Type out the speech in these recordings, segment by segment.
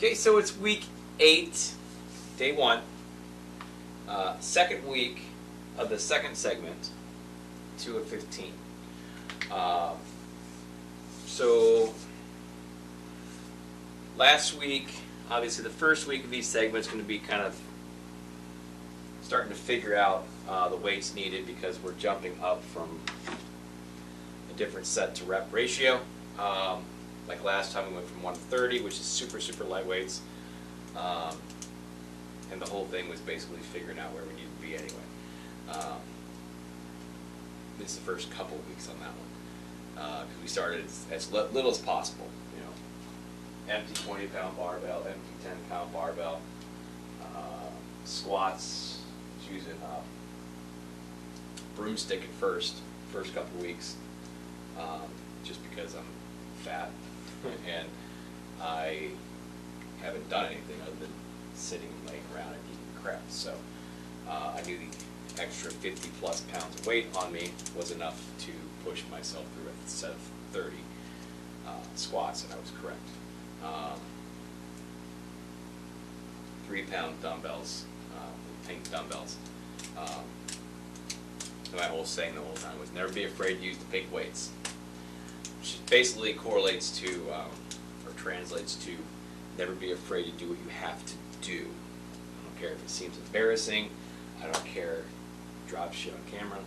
Okay, so it's week 8, day 1, second week of the second segment, 2 of 15. So last week, obviously the first week of each segment is going to be kind of starting to figure out the weights needed because we're jumping up from a different set to rep ratio. Like last time we went from 1 to 30, which is super lightweights. And the whole thing was basically figuring out where we need to be anyway. This is the first couple of weeks on that one. Because we started as little as possible. You know, empty 20-pound barbell, empty 10-pound barbell, squats, using broomstick at first couple of weeks, just because I'm fat and I haven't done anything other than sitting and laying around and eating crap. So I knew the extra 50 plus pounds of weight on me was enough to push myself through a set of 30 squats, and I was correct. 3-pound dumbbells, pink dumbbells. My whole saying the whole time was never be afraid to use the pink weights, which basically correlates to, or translates to, never be afraid to do what you have to do. I don't care if it seems embarrassing. I don't care. Drop shit on camera.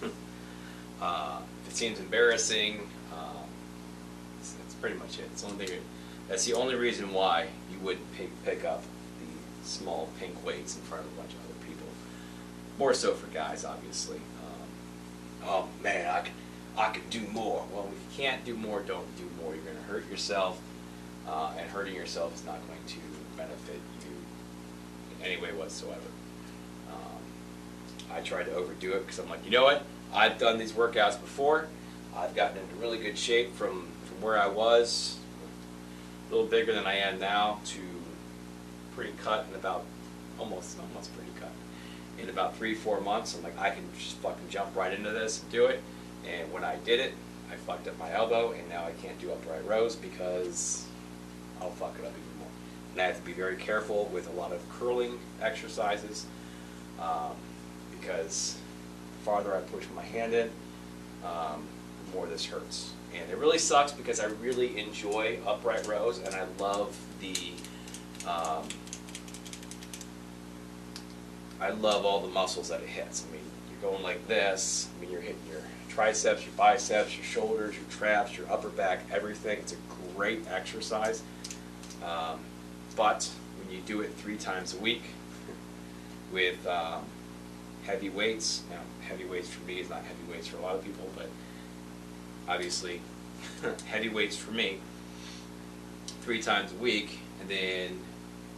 If it seems embarrassing, that's pretty much it. It's the only thing. That's the only reason why you wouldn't pick up the small pink weights in front of a bunch of other people. More so for guys, obviously. Oh man, I could do more. Well, if you can't do more, don't do more. You're going to hurt yourself, and hurting yourself is not going to benefit you in any way whatsoever. I tried to overdo it because I'm like, you know what? I've done these workouts before. I've gotten into really good shape from where I was, a little bigger than I am now, to pretty cut in about, almost pretty cut. In about 3-4 months, I'm like, I can just fucking jump right into this and do it. And when I did it, I fucked up my elbow, and now I can't do upright rows because I'll fuck it up even more. And I have to be very careful with a lot of curling exercises because the farther I push my hand in, the more this hurts. And it really sucks because I really enjoy upright rows, and I love I love all the muscles that it hits. I mean, you're going like this. I mean, you're hitting your triceps, your biceps, your shoulders, your traps, your upper back, everything. It's a great exercise. But when you do it 3 times a week with heavy weights, now heavy weights for me is not heavy weights for a lot of people, but obviously heavy weights for me 3 times a week, and then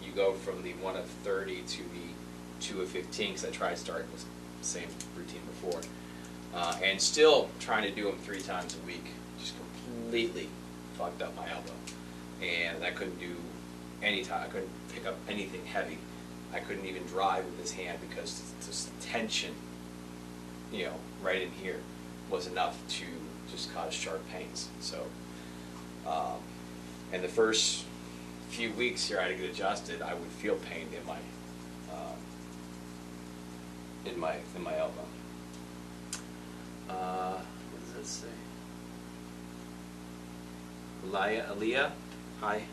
you go from the 1 of 30 to the 2 of 15, because I tried starting with the same routine before, and still trying to do them 3 times a week, just completely fucked up my elbow, and I couldn't do any time. I couldn't pick up anything heavy. I couldn't even drive with this hand because this tension, you know, right in here was enough to just cause sharp pains. So, and the first few weeks here I had to get adjusted, I would feel pain in my elbow. What does that say? Aliyah, hi.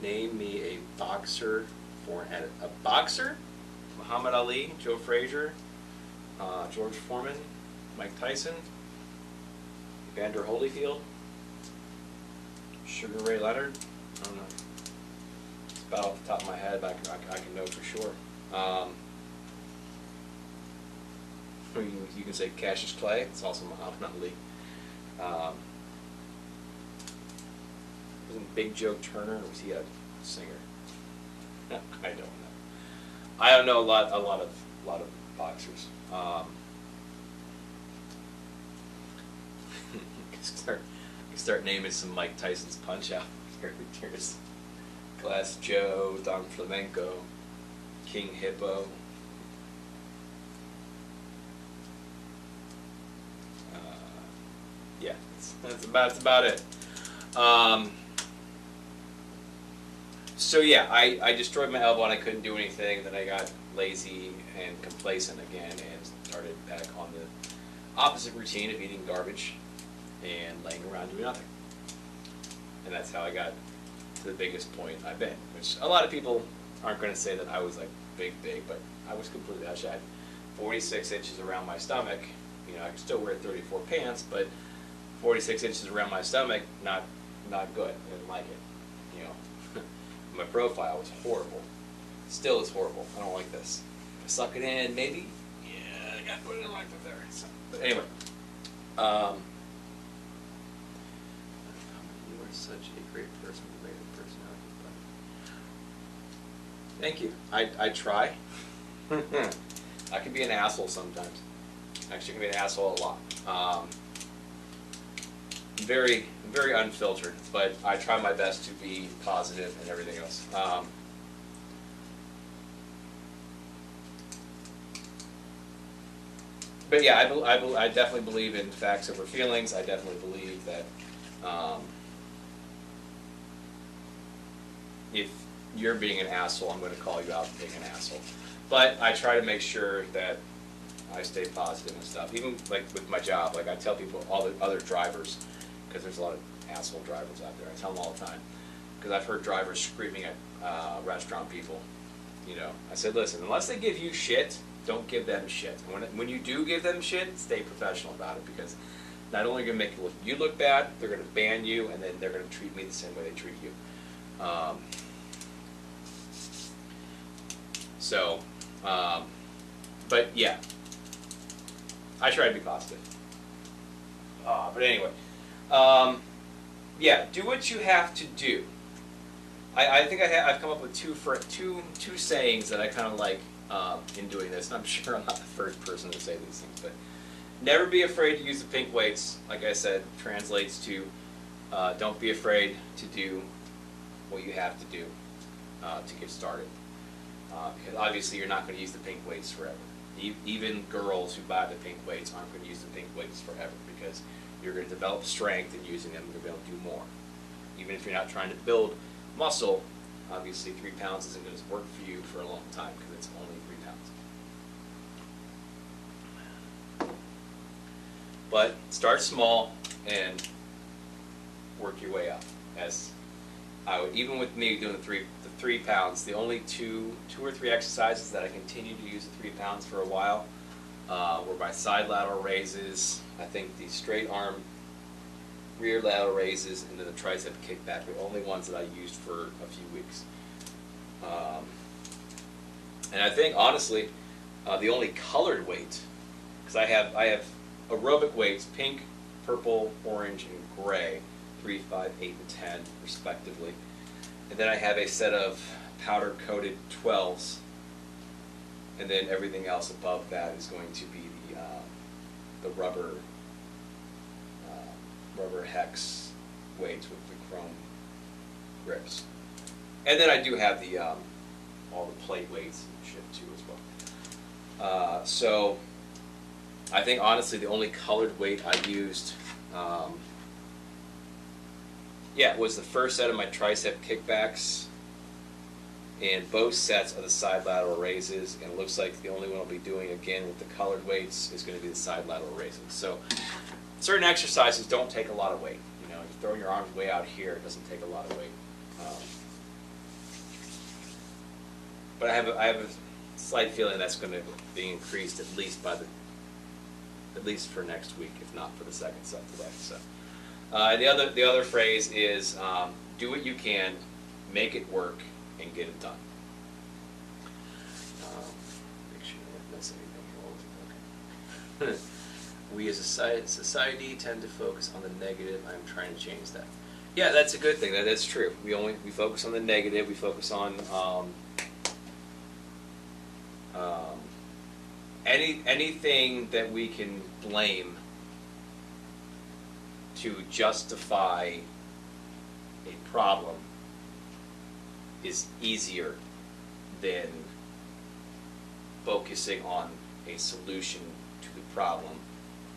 Name me a boxer for a boxer? Muhammad Ali, Joe Frazier, George Foreman, Mike Tyson, Evander Holyfield, Sugar Ray Leonard. I don't know. It's about off the top of my head, but I can know for sure. You can say Cassius Clay. It's also Muhammad Ali. Wasn't Big Joe Turner, or was he a singer? I don't know. I don't know a lot of boxers. You can start naming some Mike Tyson's Punch-Out characters. Glass Joe, Don Flamenco, King Hippo. Yeah, that's about it. So yeah, I destroyed my elbow and I couldn't do anything. Then I got lazy and complacent again and started back on the opposite routine of eating garbage and laying around doing nothing. And that's how I got to the biggest point I've been, which a lot of people aren't going to say that I was like big, but I was completely, I had 46 inches around my stomach. You know, I could still wear 34 pants, but 46 inches around my stomach, not good. I didn't like it. You know, my profile was horrible. Still is horrible. I don't like this. If I suck it in, maybe. Yeah, I got to put it in like that there. So, but anyway, you are such a great person, a great personality. Thank you. I try. I can be an asshole sometimes. Actually, I can be an asshole a lot. Very, very unfiltered, but I try my best to be positive and everything else. But yeah, I definitely believe in facts over feelings. I definitely believe that if you're being an asshole, I'm going to call you out for being an asshole. But I try to make sure that I stay positive and stuff. Even like with my job, like I tell people, all the other drivers, because there's a lot of asshole drivers out there. I tell them all the time, because I've heard drivers screaming at restaurant people. You know, I said, listen, unless they give you shit, don't give them shit. When you do give them shit, stay professional about it, because not only are they going to make you look bad, they're going to ban you, and then they're going to treat me the same way they treat you. But yeah, I try to be positive. But anyway, yeah, do what you have to do. I think I've come up with two sayings that I kind of like in doing this, and I'm sure I'm not the first person to say these things, but never be afraid to use the pink weights. Like I said, translates to don't be afraid to do what you have to do to get started. Because obviously you're not going to use the pink weights forever. Even girls who buy the pink weights aren't going to use the pink weights forever, because you're going to develop strength in using them. You're going to be able to do more. Even if you're not trying to build muscle, obviously 3 pounds isn't going to work for you for a long time, because it's only 3 pounds. But start small and work your way up. As I would, even with me doing the 3 pounds, the only two or three exercises that I continued to use the 3 pounds for a while were my side lateral raises, I think the straight arm rear lateral raises, and then the tricep kickback, the only ones that I used for a few weeks. And I think honestly, the only colored weight, because I have aerobic weights, pink, purple, orange, and gray, 3, 5, 8, and 10 respectively. And then I have a set of powder coated 12s, and then everything else above that is going to be the rubber hex weights with the chrome grips. And then I do have the all the plate weights and shit too as well. So I think honestly the only colored weight I used was the first set of my tricep kickbacks, and both sets of the side lateral raises, and it looks like the only one I'll be doing again with the colored weights is going to be the side lateral raises. So certain exercises don't take a lot of weight. You know, you throw your arms way out here, it doesn't take a lot of weight. But I have a slight feeling that's going to be increased at least for next week, if not for the second set today. So the other phrase is do what you can, make it work, and get it done. Make sure I don't miss anything. Okay. We as a society tend to focus on the negative. I'm trying to change that. Yeah, that's a good thing. That's true. We focus on the negative. We focus on anything that we can blame to justify a problem is easier than focusing on a solution to the problem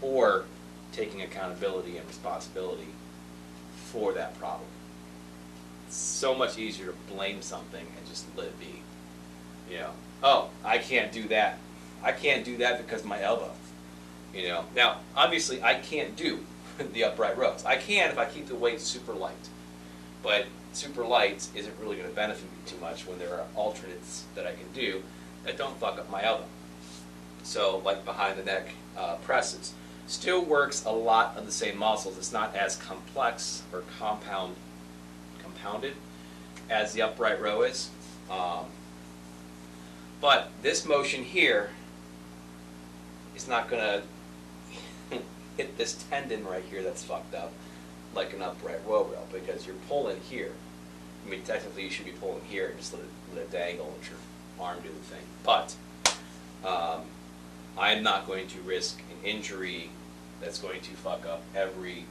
or taking accountability and responsibility for that problem. so much easier to blame something and just let it be. You know, oh, I can't do that. I can't do that because of my elbow. You know, now obviously I can't do the upright rows. I can if I keep the weight super light, but super light isn't really going to benefit me too much when there are alternates that I can do that don't fuck up my elbow. So like behind the neck presses still works a lot of the same muscles. It's not as complex or compounded as the upright row is. But this motion here is not going to hit this tendon right here that's fucked up like an upright row because you're pulling here. I mean, technically you should be pulling here and just let it dangle and let your arm do the thing. But I'm not going to risk an injury that's going to fuck up every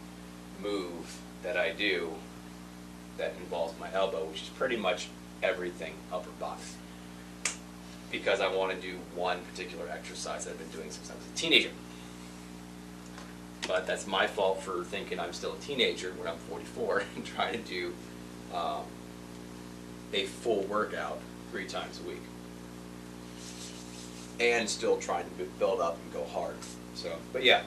move that I do that involves my elbow, which is pretty much everything upper body. Because I want to do one particular exercise that I've been doing since I was a teenager. But that's my fault for thinking I'm still a teenager when I'm 44 and trying to do a full workout 3 times a week. And still trying to build up and go hard. So, but yeah.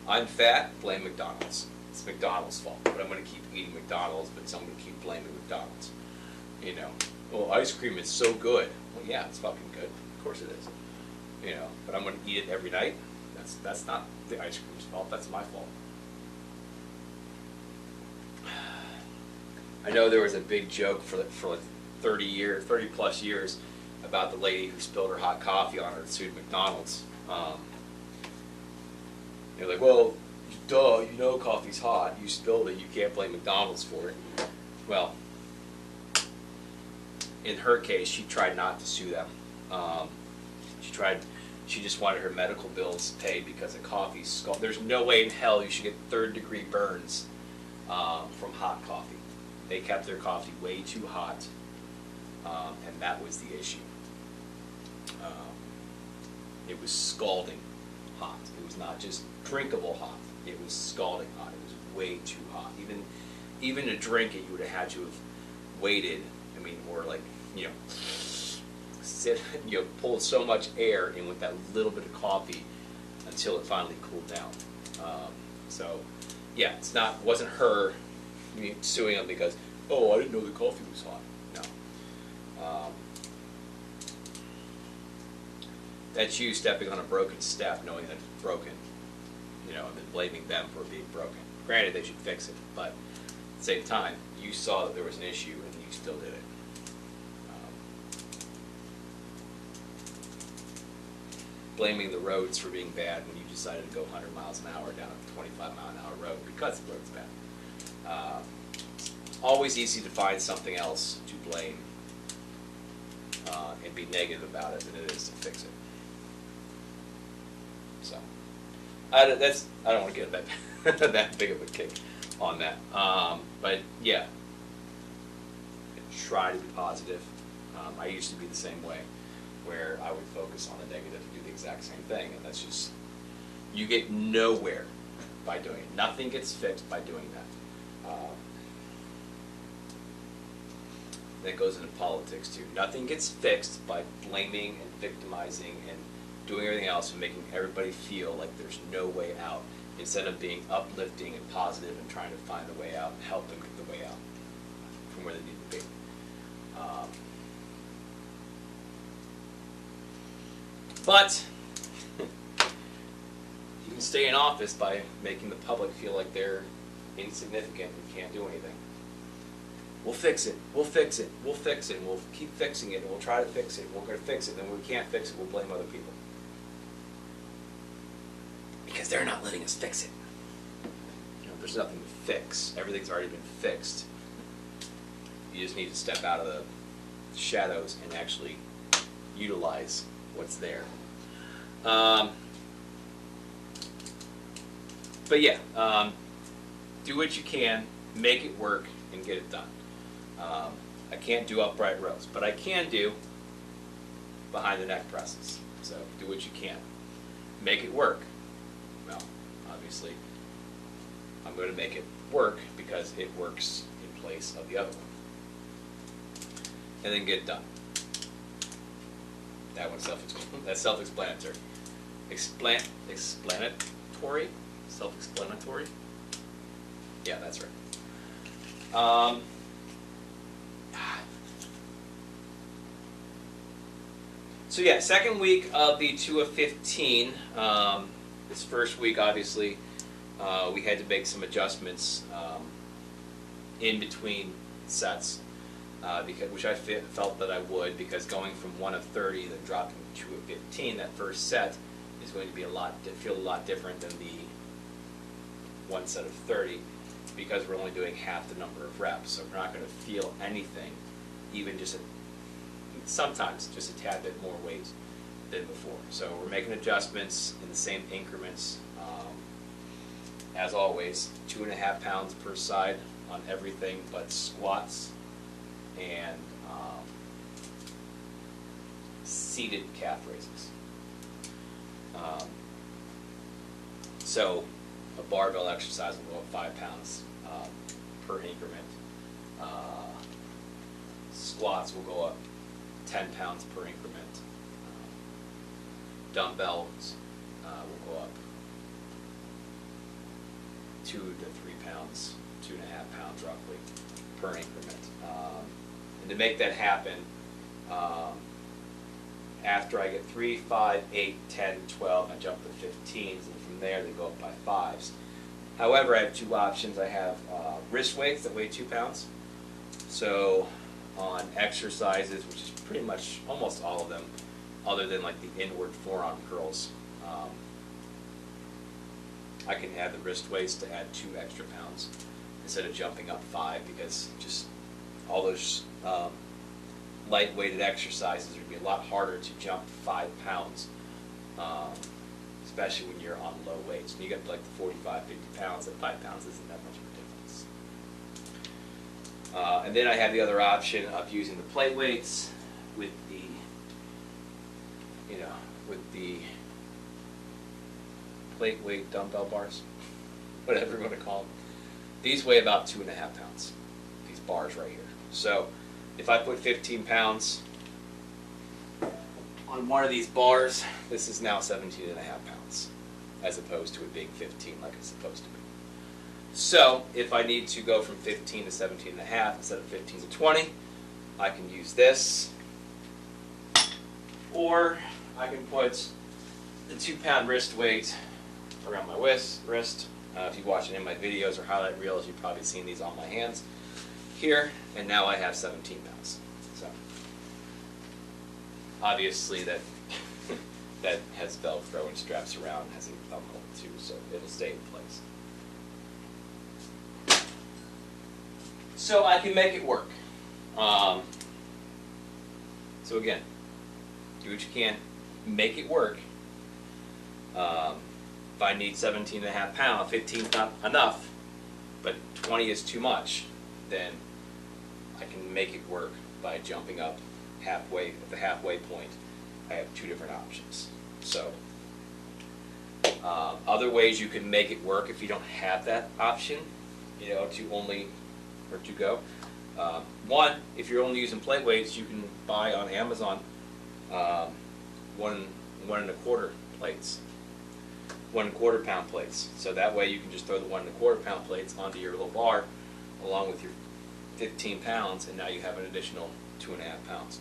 I'm fat, blame McDonald's. It's McDonald's fault, but I'm going to keep eating McDonald's, but so I'm going to keep blaming McDonald's. You know, well, ice cream is so good. Well, yeah, it's fucking good. Of course it is. You know, but I'm going to eat it every night. That's not the ice cream's fault. That's my fault. I know there was a big joke for like 30 plus years about the lady who spilled her hot coffee on her and sued McDonald's. They're like, well, duh, you know coffee's hot. You spilled it. You can't blame McDonald's for it. Well, in her case, she tried not to sue them. She just wanted her medical bills paid because of coffee. There's no way in hell you should get 3rd-degree burns from hot coffee. They kept their coffee way too hot, and that was the issue. It was scalding hot. It was not just drinkable hot. It was scalding hot. It was way too hot. Even to drink it, you would have had to have waited. I mean, or like, you know, pull so much air in with that little bit of coffee until it finally cooled down. So, yeah, wasn't her suing them because, oh, I didn't know the coffee was hot. No. That's you stepping on a broken step, knowing that it's broken, you know, and then blaming them for being broken. Granted, they should fix it, but at the same time, you saw that there was an issue and you still did it. Blaming the roads for being bad when you decided to go 100 miles an hour down a 25-mile-an-hour road because the road's bad. It's always easy to find something else to blame and be negative about it than it is to fix it. So, I don't want to get that that big of a kick on that. But yeah, try to be positive. I used to be the same way, where I would focus on the negative and do the exact same thing, and that's just, you get nowhere by doing it. Nothing gets fixed by doing that. That goes into politics too. Nothing gets fixed by blaming and victimizing and doing everything else and making everybody feel like there's no way out, instead of being uplifting and positive and trying to find the way out and help them get the way out from where they need to be. But you can stay in office by making the public feel like they're insignificant and can't do anything. We'll fix it, we'll fix it, we'll fix it, and we'll keep fixing it, and we'll try to fix it, and we're going to fix it, and when we can't fix it, we'll blame other people. Because they're not letting us fix it. You know, there's nothing to fix. Everything's already been fixed. You just need to step out of the shadows and actually utilize what's there. But yeah, do what you can, make it work, and get it done. I can't do upright rows, but I can do behind the neck presses. So do what you can. Make it work. Well, obviously, I'm going to make it work because it works in place of the other one. And then get it done. That one's that's self-explanatory. Explanatory? Self-explanatory? Yeah, that's right. So yeah, second week of the 2 of 15. This first week, obviously, we had to make some adjustments in between sets, which I felt that I would, because going from 1 of 30 then dropping to 2 of 15, that first set is going to be feel a lot different than the one set of 30, because we're only doing half the number of reps, so we're not going to feel anything, even just sometimes just a tad bit more weight than before. So we're making adjustments in the same increments. As always, 2.5 pounds per side on everything but squats and seated calf raises. So a barbell exercise will go up 5 pounds per increment. Squats will go up 10 pounds per increment. Dumbbells will go up 2 to 3 pounds, 2.5 pounds roughly per increment. And to make that happen, after I get 3, 5, 8, 10, 12, I jump to 15s, and from there they go up by 5s. However, I have 2 options. I have wrist weights that weigh 2 pounds. So on exercises, which is pretty much almost all of them, other than like the inward forearm curls, I can add the wrist weights to add 2 extra pounds instead of jumping up 5, because just all those light-weighted exercises would be a lot harder to jump 5 pounds, especially when you're on low weights. When you get to like the 45, 50 pounds, at 5 pounds isn't that much of a difference. And then I have the other option of using the plate weights with the, plate weight dumbbell bars, whatever you want to call them. These weigh about 2.5 pounds, these bars right here. So if I put 15 pounds on one of these bars, this is now 17.5 pounds, as opposed to it being 15 like it's supposed to be. So if I need to go from 15 to 17.5 instead of 15 to 20, I can use this, or I can put the 2-pound wrist weight around my wrist. If you watch any of my videos or highlight reels, you've probably seen these on my hands here, and now I have 17 pounds. So obviously that that has Velcro and straps around, has a thumb hold too, so it'll stay in place. So I can make it work. So again, do what you can, make it work. If I need 17.5 pounds, 15 is not enough, but 20 is too much, then I can make it work by jumping up halfway. At the halfway point, I have 2 different options. So other ways you can make it work if you don't have that option, to go. One, if you're only using plate weights, you can buy on Amazon 1 1.25 plates, 1.25 pound plates. So that way you can just throw the 1.25 pound plates onto your little bar along with your 15 pounds, and now you have an additional 2.5 pounds.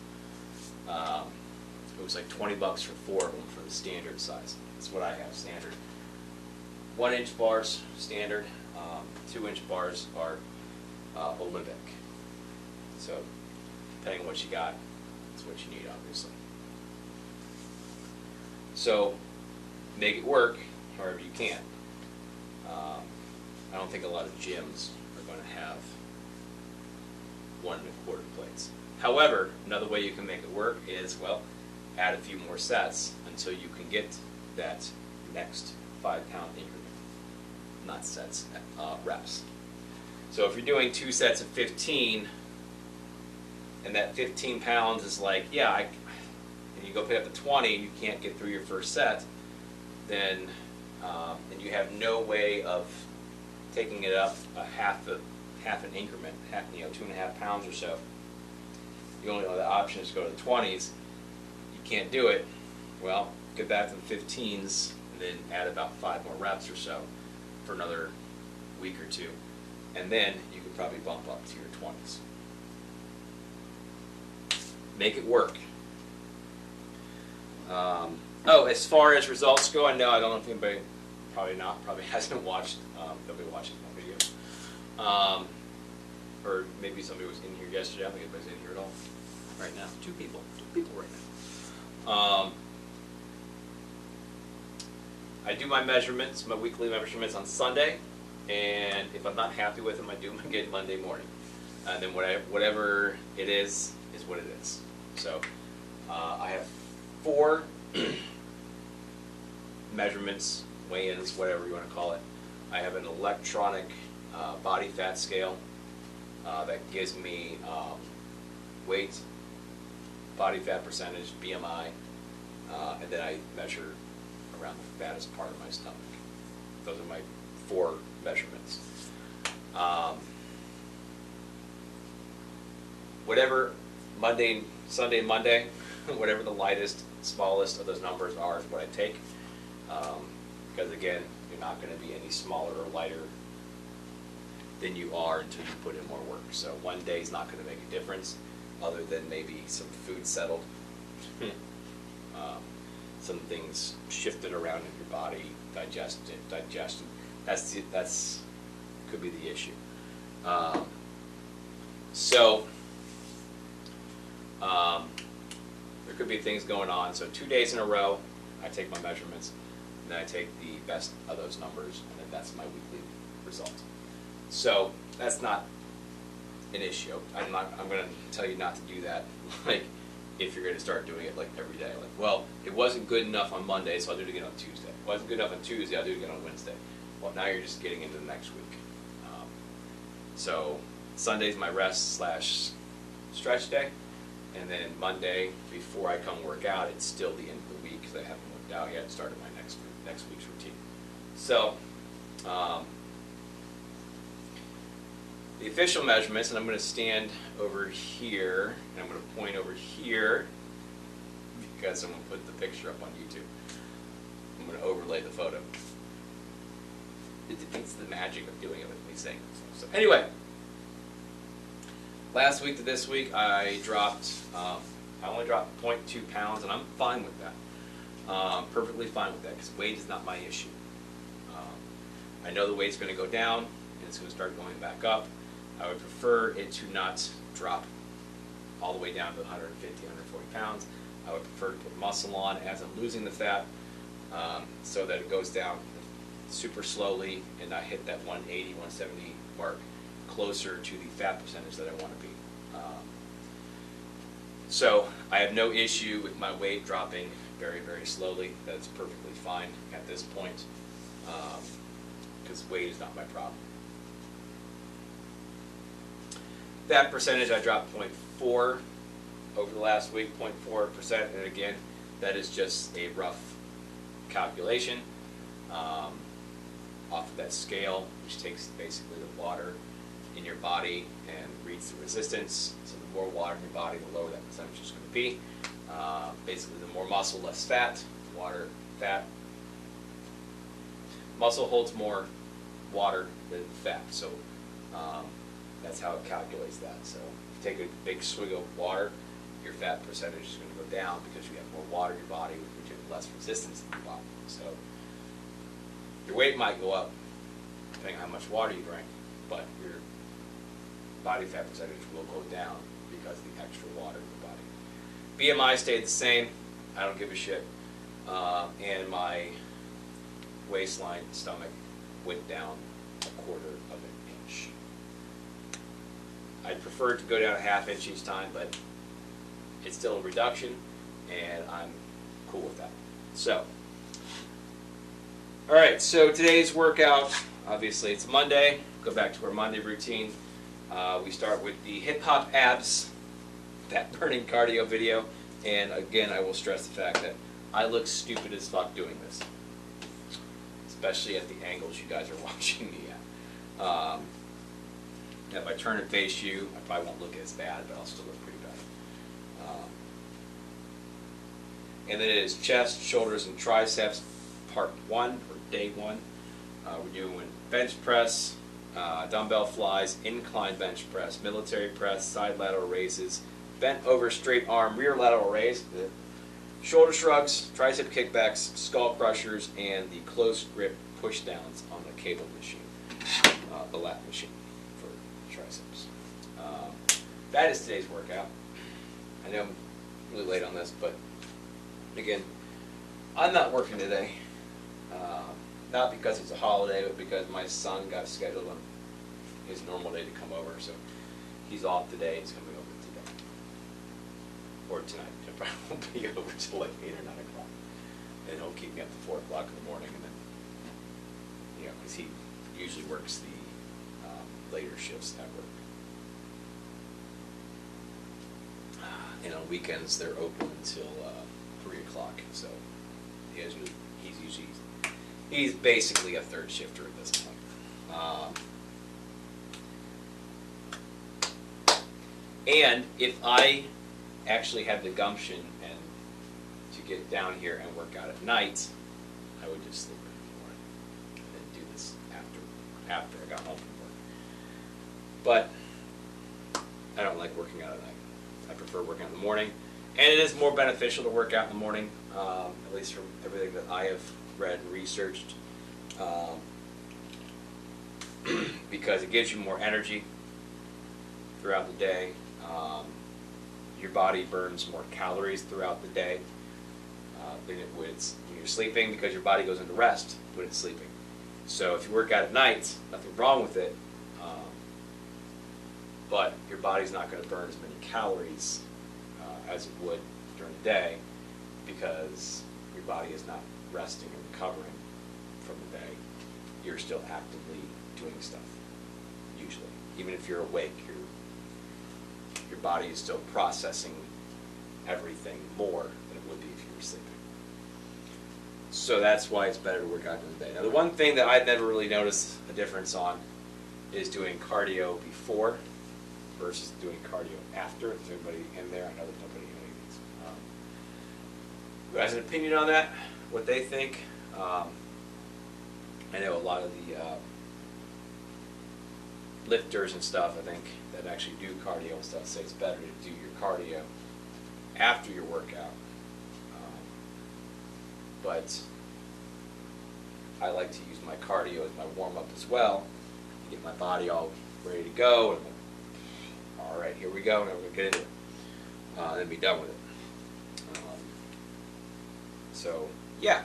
It was like $20 for 4 of them for the standard size. That's what I have standard. 1-inch bars standard. 2-inch bars are Olympic. So depending on what you got, that's what you need, obviously. So make it work however you can. I don't think a lot of gyms are going to have 1.25 plates. However, another way you can make it work is, well, add a few more sets until you can get that next 5-pound increment. Not sets, reps. So if you're doing 2 sets of 15, and that 15 pounds is like, and you go pick up the 20 and you can't get through your first set, then and you have no way of taking it up a half an increment, 2.5 pounds or so. You only have the option is to go to the 20s. You can't do it. Well, get back to the 15s and then add about 5 more reps or so for another week or two. And then you could probably bump up to your 20s. Make it work. As far as results go, I don't know if anybody, probably hasn't watched, nobody watches my video. Or maybe somebody was in here yesterday. I don't think anybody's in here at all right now. Two people right now. I do my measurements, my weekly measurements on Sunday, and if I'm not happy with them, I do them again Monday morning. And then whatever it is what it is. So I have 4 measurements, weigh-ins, whatever you want to call it. I have an electronic body fat scale that gives me weight, body fat percentage, BMI, and then I measure around the fattest part of my stomach. Those are my 4 measurements. Whatever Sunday, Monday, whatever the lightest, smallest of those numbers are is what I take. Because again, you're not going to be any smaller or lighter than you are until you put in more work. So one day is not going to make a difference, other than maybe some food settled, some things shifted around in your body, digestion. That's could be the issue. There could be things going on. So 2 days in a row, I take my measurements, and then I take the best of those numbers, and then that's my weekly result. So that's not an issue. I'm going to tell you not to do that. Like, if you're going to start doing it like every day, like, well, it wasn't good enough on Monday, so I'll do it again on Tuesday. It wasn't good enough on Tuesday, I'll do it again on Wednesday. Well, now you're just getting into the next week. So Sunday's my rest/stretch day, and then Monday, before I come work out, it's still the end of the week because I haven't worked out yet. Started my next week's routine. So the official measurements, and I'm going to stand over here, and I'm going to point over here because I'm going to put the picture up on YouTube. I'm going to overlay the photo. It defeats the magic of doing it with me saying this. So anyway, last week to this week, I only dropped 0.2 pounds, and I'm fine with that. Perfectly fine with that, because weight is not my issue. I know the weight's going to go down, and it's going to start going back up. I would prefer it to not drop all the way down to 150, 140 pounds. I would prefer to put muscle on as I'm losing the fat, so that it goes down super slowly and not hit that 180, 170 mark, closer to the fat percentage that I want to be. So I have no issue with my weight dropping very, very slowly. That's perfectly fine at this point, because weight is not my problem. Fat percentage, I dropped 0.4 over the last week, 0.4%, and again, that is just a rough calculation off of that scale, which takes basically the water in your body and reads the resistance. So the more water in your body, the lower that percentage is going to be. Basically, the more muscle, less fat. Water, fat. Muscle holds more water than fat, so that's how it calculates that. So if you take a big swig of water, your fat percentage is going to go down because you have more water in your body, which has less resistance in your body. So your weight might go up depending on how much water you drink, but your body fat percentage will go down because of the extra water in your body. BMI stayed the same. I don't give a shit. And my waistline, stomach went down 1/4 of an inch. I'd prefer to go down a 1/2 inch each time, but it's still a reduction, and I'm cool with that. So, all right, so today's workout, obviously it's Monday. Go back to our Monday routine. We start with the hip hop abs, that burning cardio video, and again, I will stress the fact that I look stupid as fuck doing this, especially at the angles you guys are watching me at. If I turn and face you, I probably won't look as bad, but I'll still look pretty bad. And then it is chest, shoulders, and triceps, part 1, or day 1. We're doing bench press, dumbbell flies, incline bench press, military press, side lateral raises, bent over straight arm, rear lateral raise, shoulder shrugs, tricep kickbacks, skull crushers, and the close grip push downs on the cable machine, the lat machine for triceps. That is today's workout. I know I'm really late on this, but again, I'm not working today. Not because it's a holiday, but because my son got scheduled on his normal day to come over, so he's off today. He's coming over today. Or tonight. He'll probably won't be over till like 8 or 9 o'clock. And he'll keep me up to 4 o'clock in the morning, and then, you know, because he usually works the later shifts at work. And on weekends, they're open until 3 o'clock, so he's basically a third shifter at this point. And if I actually had the gumption and to get down here and work out at night, I would just sleep in the morning and then do this after I got home from work. But I don't like working out at night. I prefer working out in the morning, and it is more beneficial to work out in the morning, at least from everything that I have read and researched, because it gives you more energy throughout the day. Your body burns more calories throughout the day than it would when you're sleeping, because your body goes into rest when it's sleeping. So if you work out at night, nothing wrong with it, but your body's not going to burn as many calories as it would during the day, because your body is not resting and recovering from the day. You're still actively doing stuff, usually. Even if you're awake, your body is still processing everything more than it would be if you were sleeping. So that's why it's better to work out during the day. Now, the one thing that I've never really noticed a difference on is doing cardio before versus doing cardio after. Is there anybody in there? I know there's nobody in any of these. Who has an opinion on that? What they think? I know a lot of the lifters and stuff, I think, that actually do cardio and stuff say it's better to do your cardio after your workout. But I like to use my cardio as my warm-up as well, to get my body all ready to go. And all right, here we go, and we're going to get into it, and then be done with it. So, yeah,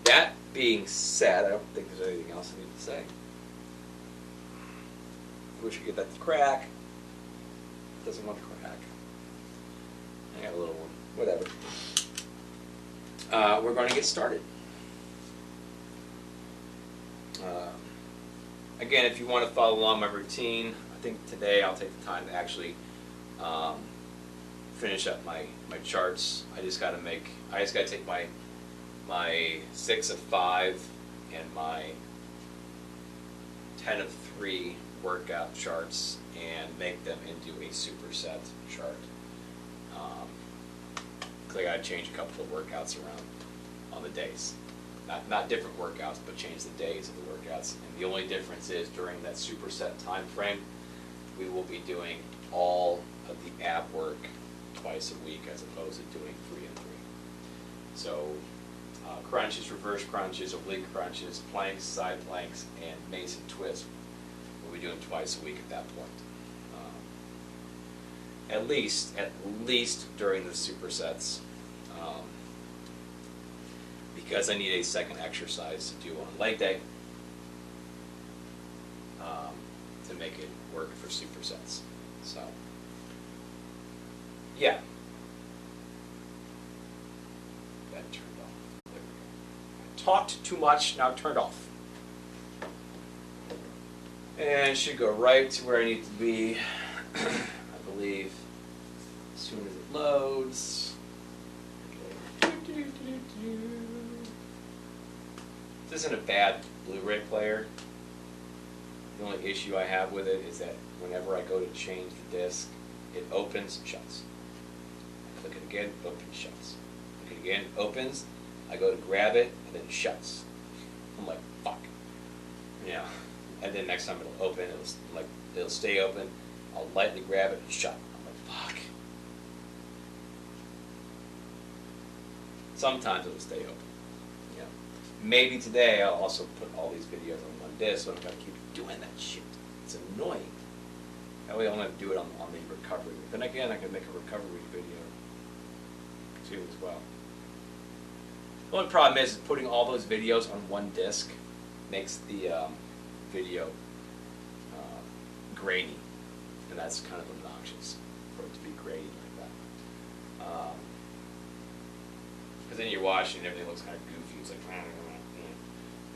that being said, I don't think there's anything else I need to say. I wish I could get that to crack. It doesn't want to crack. I got a little one. Whatever. We're going to get started. Again, if you want to follow along my routine, I think today I'll take the time to actually finish up my charts. I just got to take my 6 of 5 and my 10 of 3 workout charts and make them into a superset chart. I got to change a couple of workouts around on the days. Not different workouts, but change the days of the workouts. And the only difference is during that superset time frame, we will be doing all of the ab work twice a week as opposed to doing 3 and 3. So crunches, reverse crunches, oblique crunches, planks, side planks, and Mason twists we'll be doing twice a week at that point. At least during the supersets, because I need a second exercise to do on leg day to make it work for supersets. So, yeah. That turned off. There we go. Talked too much, now turned off. And should go right to where I need to be, I believe, as soon as it loads. Okay. This isn't a bad Blu-ray player. The only issue I have with it is that whenever I go to change the disc, it opens and shuts. I click it again, opens, shuts. Click it again, opens. I go to grab it, and then it shuts. I'm like, fuck. Yeah. And then next time it'll open, it'll stay open. I'll lightly grab it and shut. I'm like, fuck. Sometimes it'll stay open. Yeah. Maybe today I'll also put all these videos on one disc, so I don't gotta keep doing that shit. It's annoying. That way I don't have to do it on the recovery week. Then again, I can make a recovery week video too as well. The only problem is putting all those videos on one disc makes the video grainy, and that's kind of obnoxious for it to be grainy like that. Because then you're watching and everything looks kind of goofy. It's like,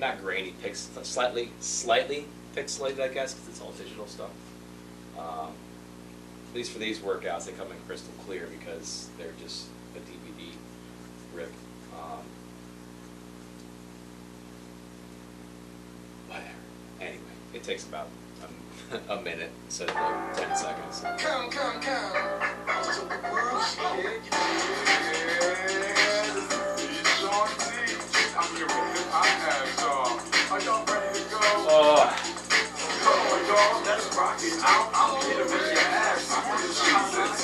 not grainy, slightly pixelated, I guess, because it's all digital stuff. At least for these workouts, they come in crystal clear because they're just a DVD rip. Whatever. Anyway, it takes about a minute instead of like 10 seconds. Come. I'm here with hip-hop abs, y'all. Are y'all ready to go? Come on, y'all, let's rock it out. I'm here to make your ass. I'm just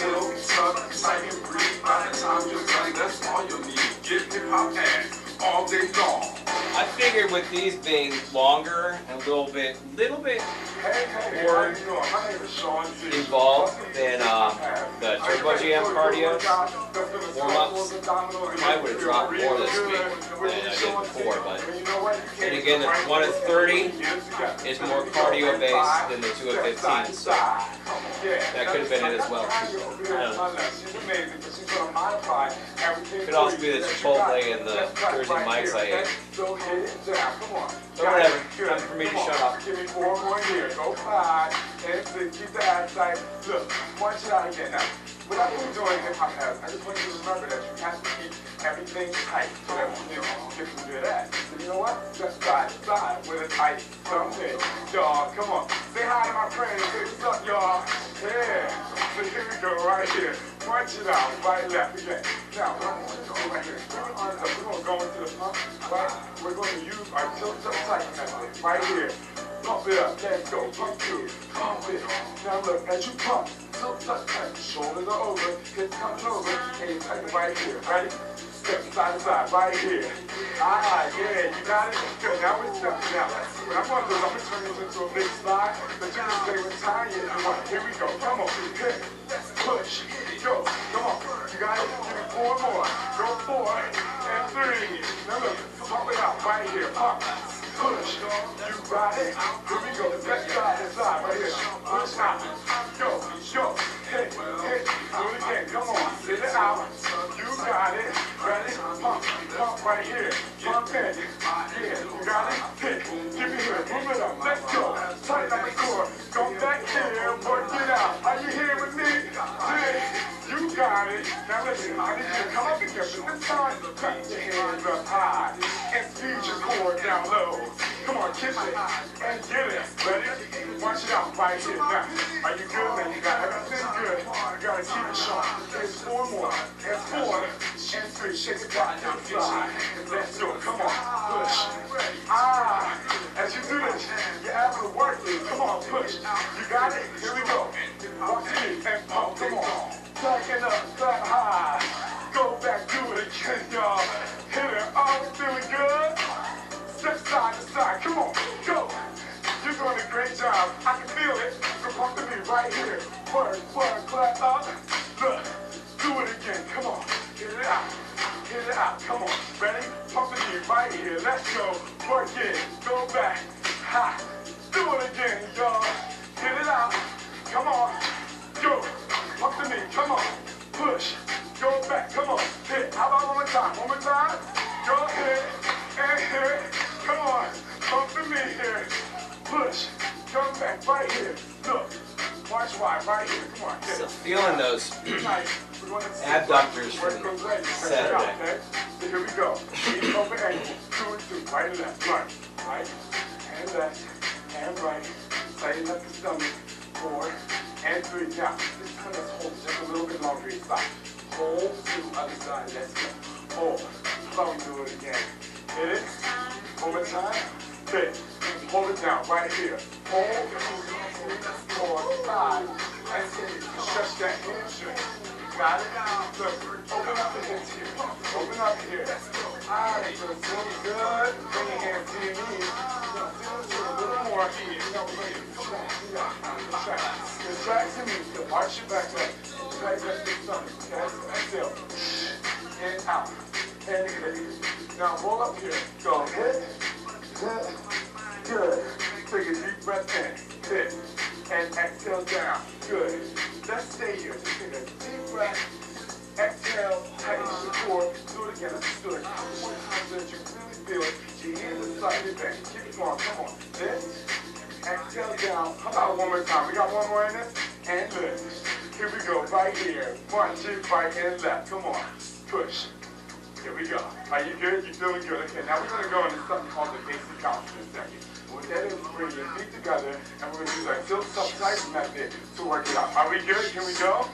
chill, tuck, tight, and breathe. By the time you're done, that's all you'll need. Get hip-hop abs all day long. I figured with these being longer and a little bit more involved than the Turbo Jam cardio warm-ups, I would have dropped more this week than I did before. But and again, the 1 of 30 is more cardio-based than the 2 of 15, so that could have been it as well. Could also be the Chipotle and the Jersey Mike's I ate. But whatever, time for me to shut up. Give me 4 more here. Go 5 and 6. Keep the abs tight. Look, watch it out again now. Without you doing hip-hop abs, I just want you to remember that you have to keep everything tight so that we can get some good abs. So you know what? Just side to side with a tight thumbnail. Y'all, come on. Say hi to my friends. Say what's up, y'all. Yeah. So here we go, right here. Punch it out, right, left again. Now, what I want you to do right here, we're going to go into the pump, right? We're going to use our tilt-tight method right here. Pump it up, let's go, pump it, pump it. Now look, as you pump, tilt-tight, shoulders are over, hips coming over, and you tighten right here, ready? Step side to side, right here. Yeah, you got it? Good, now we're stepping out. What I'm going to do is I'm going to turn this into a big slide, but you're going to stay with time if you want. Here we go, come on, hit, push, go, come on. You got it? Give me 4 more. Go 4 and 3. Now look, pump it out, right here, pump. Push, you got it. Here we go, left side to side, right here. Push out, go, hit, do it again, come on, hit it out. You got it, ready, pump right here, pump in, yeah, you got it, hit, give me here, move it up, let's go, tight like a core, go back here, work it out. Are you here with me? You got it. Now listen, I need you to come up again, but this time, cut your hands up high and speed your core down low. Come on, kiss it and get it. Ready? Watch it out right here. Now, are you good, man? You got everything good. You gotta keep it sharp. There's 4 more. And 4 and 3. Shake it back down the side. Let's do it. Come on, push. As you do this, your abs are working. Come on, push. You got it? Here we go. Walk it and pump. Come on. Backing up, back high. Go back, do it again, y'all. Hit it. Oh, it's feeling good. Step side to side. Come on, go. You're doing a great job. I can feel it. So pump to me right here. Work, clap up. Look, do it again. Come on, get it out. Get it out. Come on, ready? Pump to me right here. Let's go. Work it. Go back. Ha. Do it again, y'all. Get it out. Come on. Go. Pump to me. Come on. Push. Go back. Come on. Hit. How about one more time? One more time. Go hit and hit. Come on. Pump to me here. Push. Come back right here. Look. Watch wide right here. Come on. So feeling those abductors from Saturday. Okay? So here we go. Feet over ankle. 2 and 2. Right and left. Right. And left. And right. Tighten up the stomach. 4 and 3. Now, this time let's hold just a little bit longer each side. Hold to the other side. Let's go. Hold. How about we do it again? Hit it. One more time. Hit. Hold it down right here. Hold. 2, 3, 4, 5. And stretch that hamstring. Got it? Look, open up the hips here. Open up here. Alright, so it's really good. Bring your hands to your knees. A little more here. Contract your knees. Arch your back leg. Tighten up the stomach. Exhale. And out. And hit. Now roll up here. Go hit. Hit. Good. Take a deep breath in. Hit. And exhale down. Good. Let's stay here. Just take a deep breath. Exhale. Tighten the core. Do it again. Let's do it. 4 times that you really feel it. Your hands are slightly bent. Keep it going. Come on. Lift. Exhale down. How about one more time? We got one more in this. And lift. Here we go. Right here. 1, 2, right and left. Come on. Push. Here we go. Are you good? You feeling good? Okay, now we're going to go into something called the basic count in a second. What that is, bring your feet together, and we're going to use our tilt tight method to work it out. Are we good? Can we go?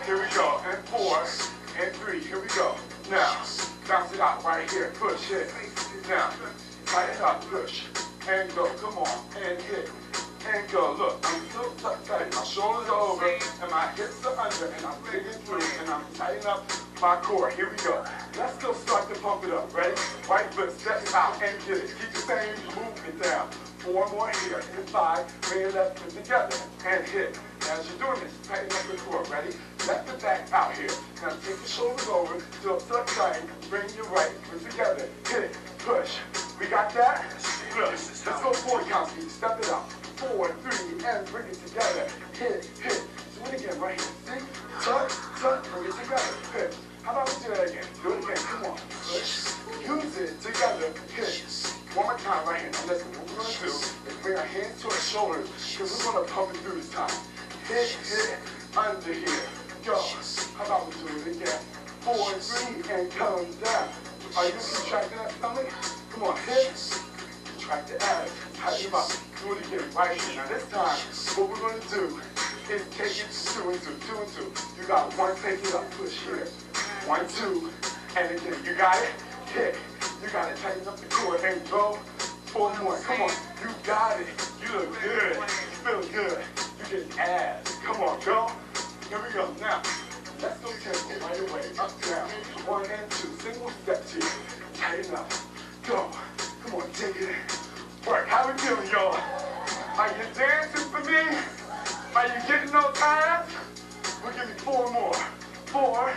Here we go. And 4, and 3. Here we go. Now, bounce it out right here. Push, hit. Now, tighten up, push, and go. Come on, and hit. And go. Look, I'm still tight. My shoulders are over, and my hips are under, and I'm digging through, and I'm tightening up my core. Here we go. Let's still start to pump it up. Ready? Right foot, step it out, and get it. Keep the same movement down. 4 more here. And 5. Bring your left foot together, and hit. Now, as you're doing this, tighten up the core. Ready? Left foot back out here. Now, take your shoulders over, still tuck tight. Bring your right foot together. Hit it. Push. We got that? Good. Let's go 4 counts. Step it out. 4, 3, and bring it together. Hit, hit. Do it again right here. See? Tuck, tuck, bring it together. Hit. How about we do that again? Do it again. Come on. Push. Use it together. Hit. One more time right here. Now listen, what we're going to do is bring our hands to our shoulders because we're going to pump it through this time. Hit, hit, under here. Go. How about we do it again? 4, 3, and come down. Are you contracting that stomach? Come on. Hit. Contract the abs. Tighten them up. Do it again right here. Now this time, what we're going to do is take it 2 and 2, 2 and 2. You got 1, take it up, push here. 1, 2, and again, you got it? Hit. You got it, tighten up the core and go. 4 more, come on. You got it. You look good. You feel good. You get abs. Come on, go. Here we go. Now, let's go tempo right away. Up, down. 1 and 2. Single steps here. Tighten up. Go. Come on, take it in. Work. How we feeling, y'all? Are you dancing for me? Are you getting those abs? We'll give you 4 more. 4.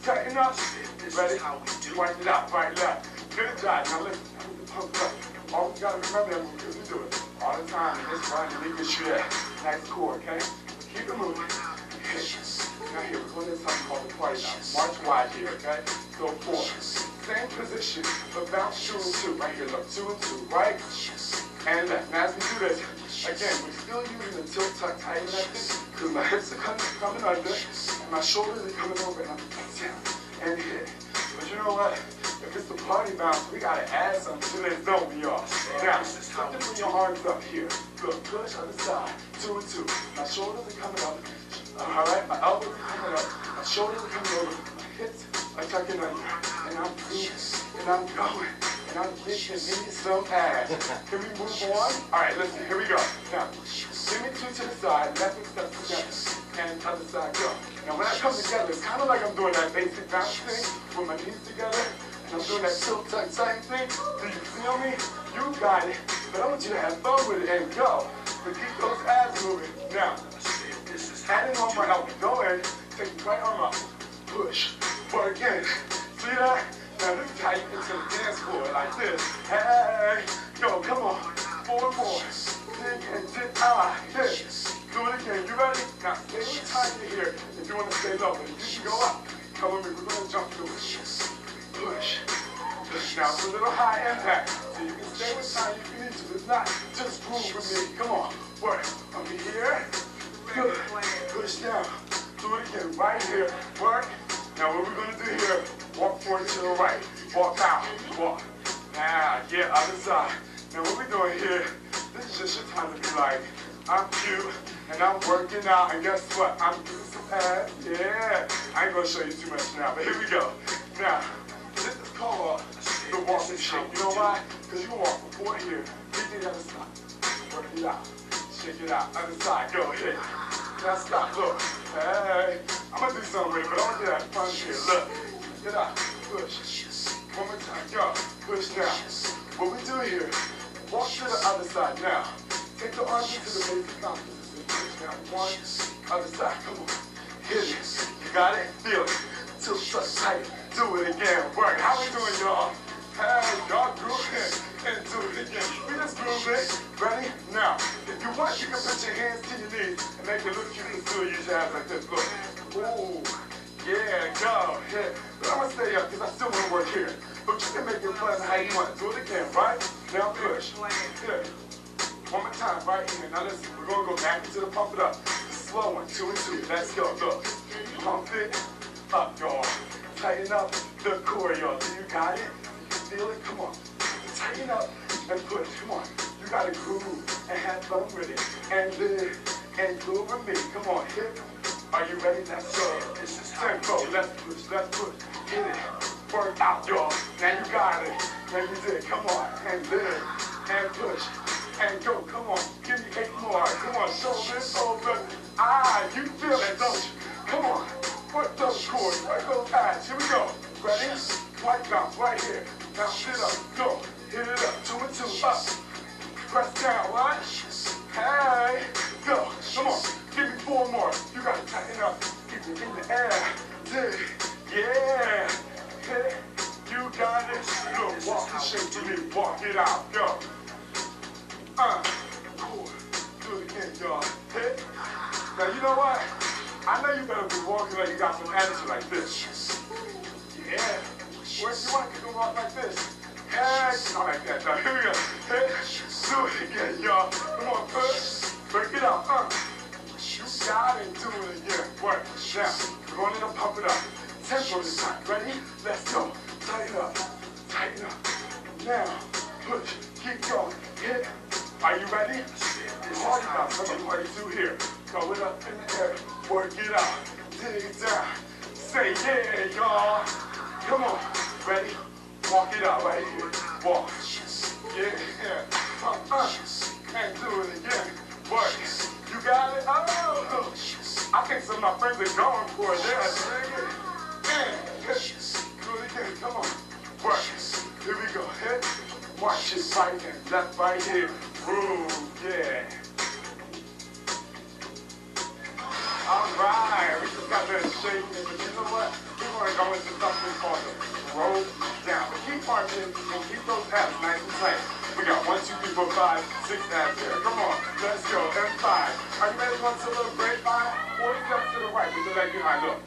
Tighten up. Ready? Wipe it out. Right, left. Good job. Now listen. I need to pump it up. Always got to remember that because we do it all the time. And this run, you need to shred. Nice core, okay? Keep it moving. Now here, we're going to do something called the party now. March wide here, okay? Go 4. Same position, but bounce 2 and 2. Right here, look. 2 and 2. Right and left. Now as we do this, again, we're still using the tilt tuck tighten method because my hips are coming under and my shoulders are coming over and I'm down and hit. But you know what? If it's the party bounce, we gotta add something to this, don't we, y'all? Now, something bring your arms up here. Good. Push on the side. 2 and 2. My shoulders are coming up. Alright, my elbows are coming up. My shoulders are coming over. My hips are tucking under. And I'm moving. And I'm going. And I'm getting me some ass. Can we move on? Alright, listen, here we go. Now, give me 2 to the side, left and step together. And other side, go. Now when I come together, it's kind of like I'm doing that basic bounce thing with my knees together. And I'm doing that tilt tuck tight thing. Do you feel me? You got it. But I want you to have fun with it and go. But keep those abs moving. Now, adding on my elbow. Go ahead, take your right arm up. Push. Or again. See that? Now this is how you get to the dance floor, like this. Hey, go, come on. 4 more. Dig and dip out. Hit. Do it again. You ready? Now stay with tighter here if you want to stay low. But if you can go up, come with me. We're going to jump through it. Push. Push. Now it's a little high impact. So you can stay with tighter if you need to. It's not just groove with me. Come on. Work. Over here. Good. Push down. Do it again. Right here. Work. Now what we're going to do here, walk forward to the right, walk out, walk. Now, yeah, other side. Now what we're doing here, this is just your time to be like, I'm cute, and I'm working out, and guess what? I'm doing some abs, yeah. I ain't gonna show you too much now, but here we go. Now, this is called the walking shake. You know why? Because you can walk from 4 here, 3 to the other side. Work it out, shake it out, other side, go, hit. Now stop, look, hey. I'm gonna do something with it, but I want to do that fun here, look. Get out, push. One more time, go, push now. What we do here, walk to the other side now. Take the arms into the basic position. Push down, one, other side, come on. Hit it, you got it, feel it. Till so tight, do it again, work. How we doing, y'all? Hey, y'all grooving, and do it again. We just groove it, ready? Now, if you want, you can put your hands to your knees and make it look cute and still use your hands like this, look. Ooh, yeah, go, hit. But I'm gonna stay up, because I still wanna work here. But you can make it fun how you want. Do it again, right? Now push, hit. One more time, right here. Now listen, we're gonna go back into the pump it up. The slow one, 2 and 2. Let's go, look. Pump it up, y'all. Tighten up the core, y'all. Do you got it? You feel it? Come on. Tighten up and push. Come on. You gotta groove and have fun with it. And live and groove with me. Come on, hit. Are you ready? Let's go. This is tempo. Let's push, let's push. Hit it. Work out, y'all. Now you got it. Now you did. Come on. And live and push. And go, come on, give me 8 more. Come on, shoulders over. You feel it, don't you? Come on, work those cords, work those abs. Here we go. Ready? White bounce right here. Now sit up, go. Hit it up, 2 and 2, up. Press down, what? Hey, go. Come on, give me 4 more. You gotta tighten up. Keep it in the air. Dig. Yeah. Hit. You got it. Look, walk the shape to me. Walk it out. Go. Cool. Do it again, y'all. Hit. Now, you know what? I know you better be walking like you got some attitude like this. Yeah. Or if you want, you can walk like this. Hey, not like that, though. Here we go. Hit. Do it again, y'all. Come on, push. Break it out. You got it. Do it again. Work. Now, we're going to pump it up. Tempo this time. Ready? Let's go. Tighten up. Tighten up. Now, push. Keep going. Hit. Are you ready? It's hard enough. Somebody party do here. Throw it up in the air. Work it out. Dig it down. Say yeah, y'all. Come on. Ready? Walk it out right here. Walk. Yeah. And do it again. Work. You got it? Oh. I think some of my friends are going for it. They're singing. And do it again. Come on. Work. Here we go. Hit. Watch it right and left right here. Ooh, yeah. Alright, we just got that shaking, but you know what? We want to go into something called the roll down. But keep marching and keep those abs nice and tight. We got 1, 2, 3, 4, 5, 6 abs there. Come on, let's go. And 5. Are you ready to go into a little grapevine? 40 steps to the right with the leg behind. Look.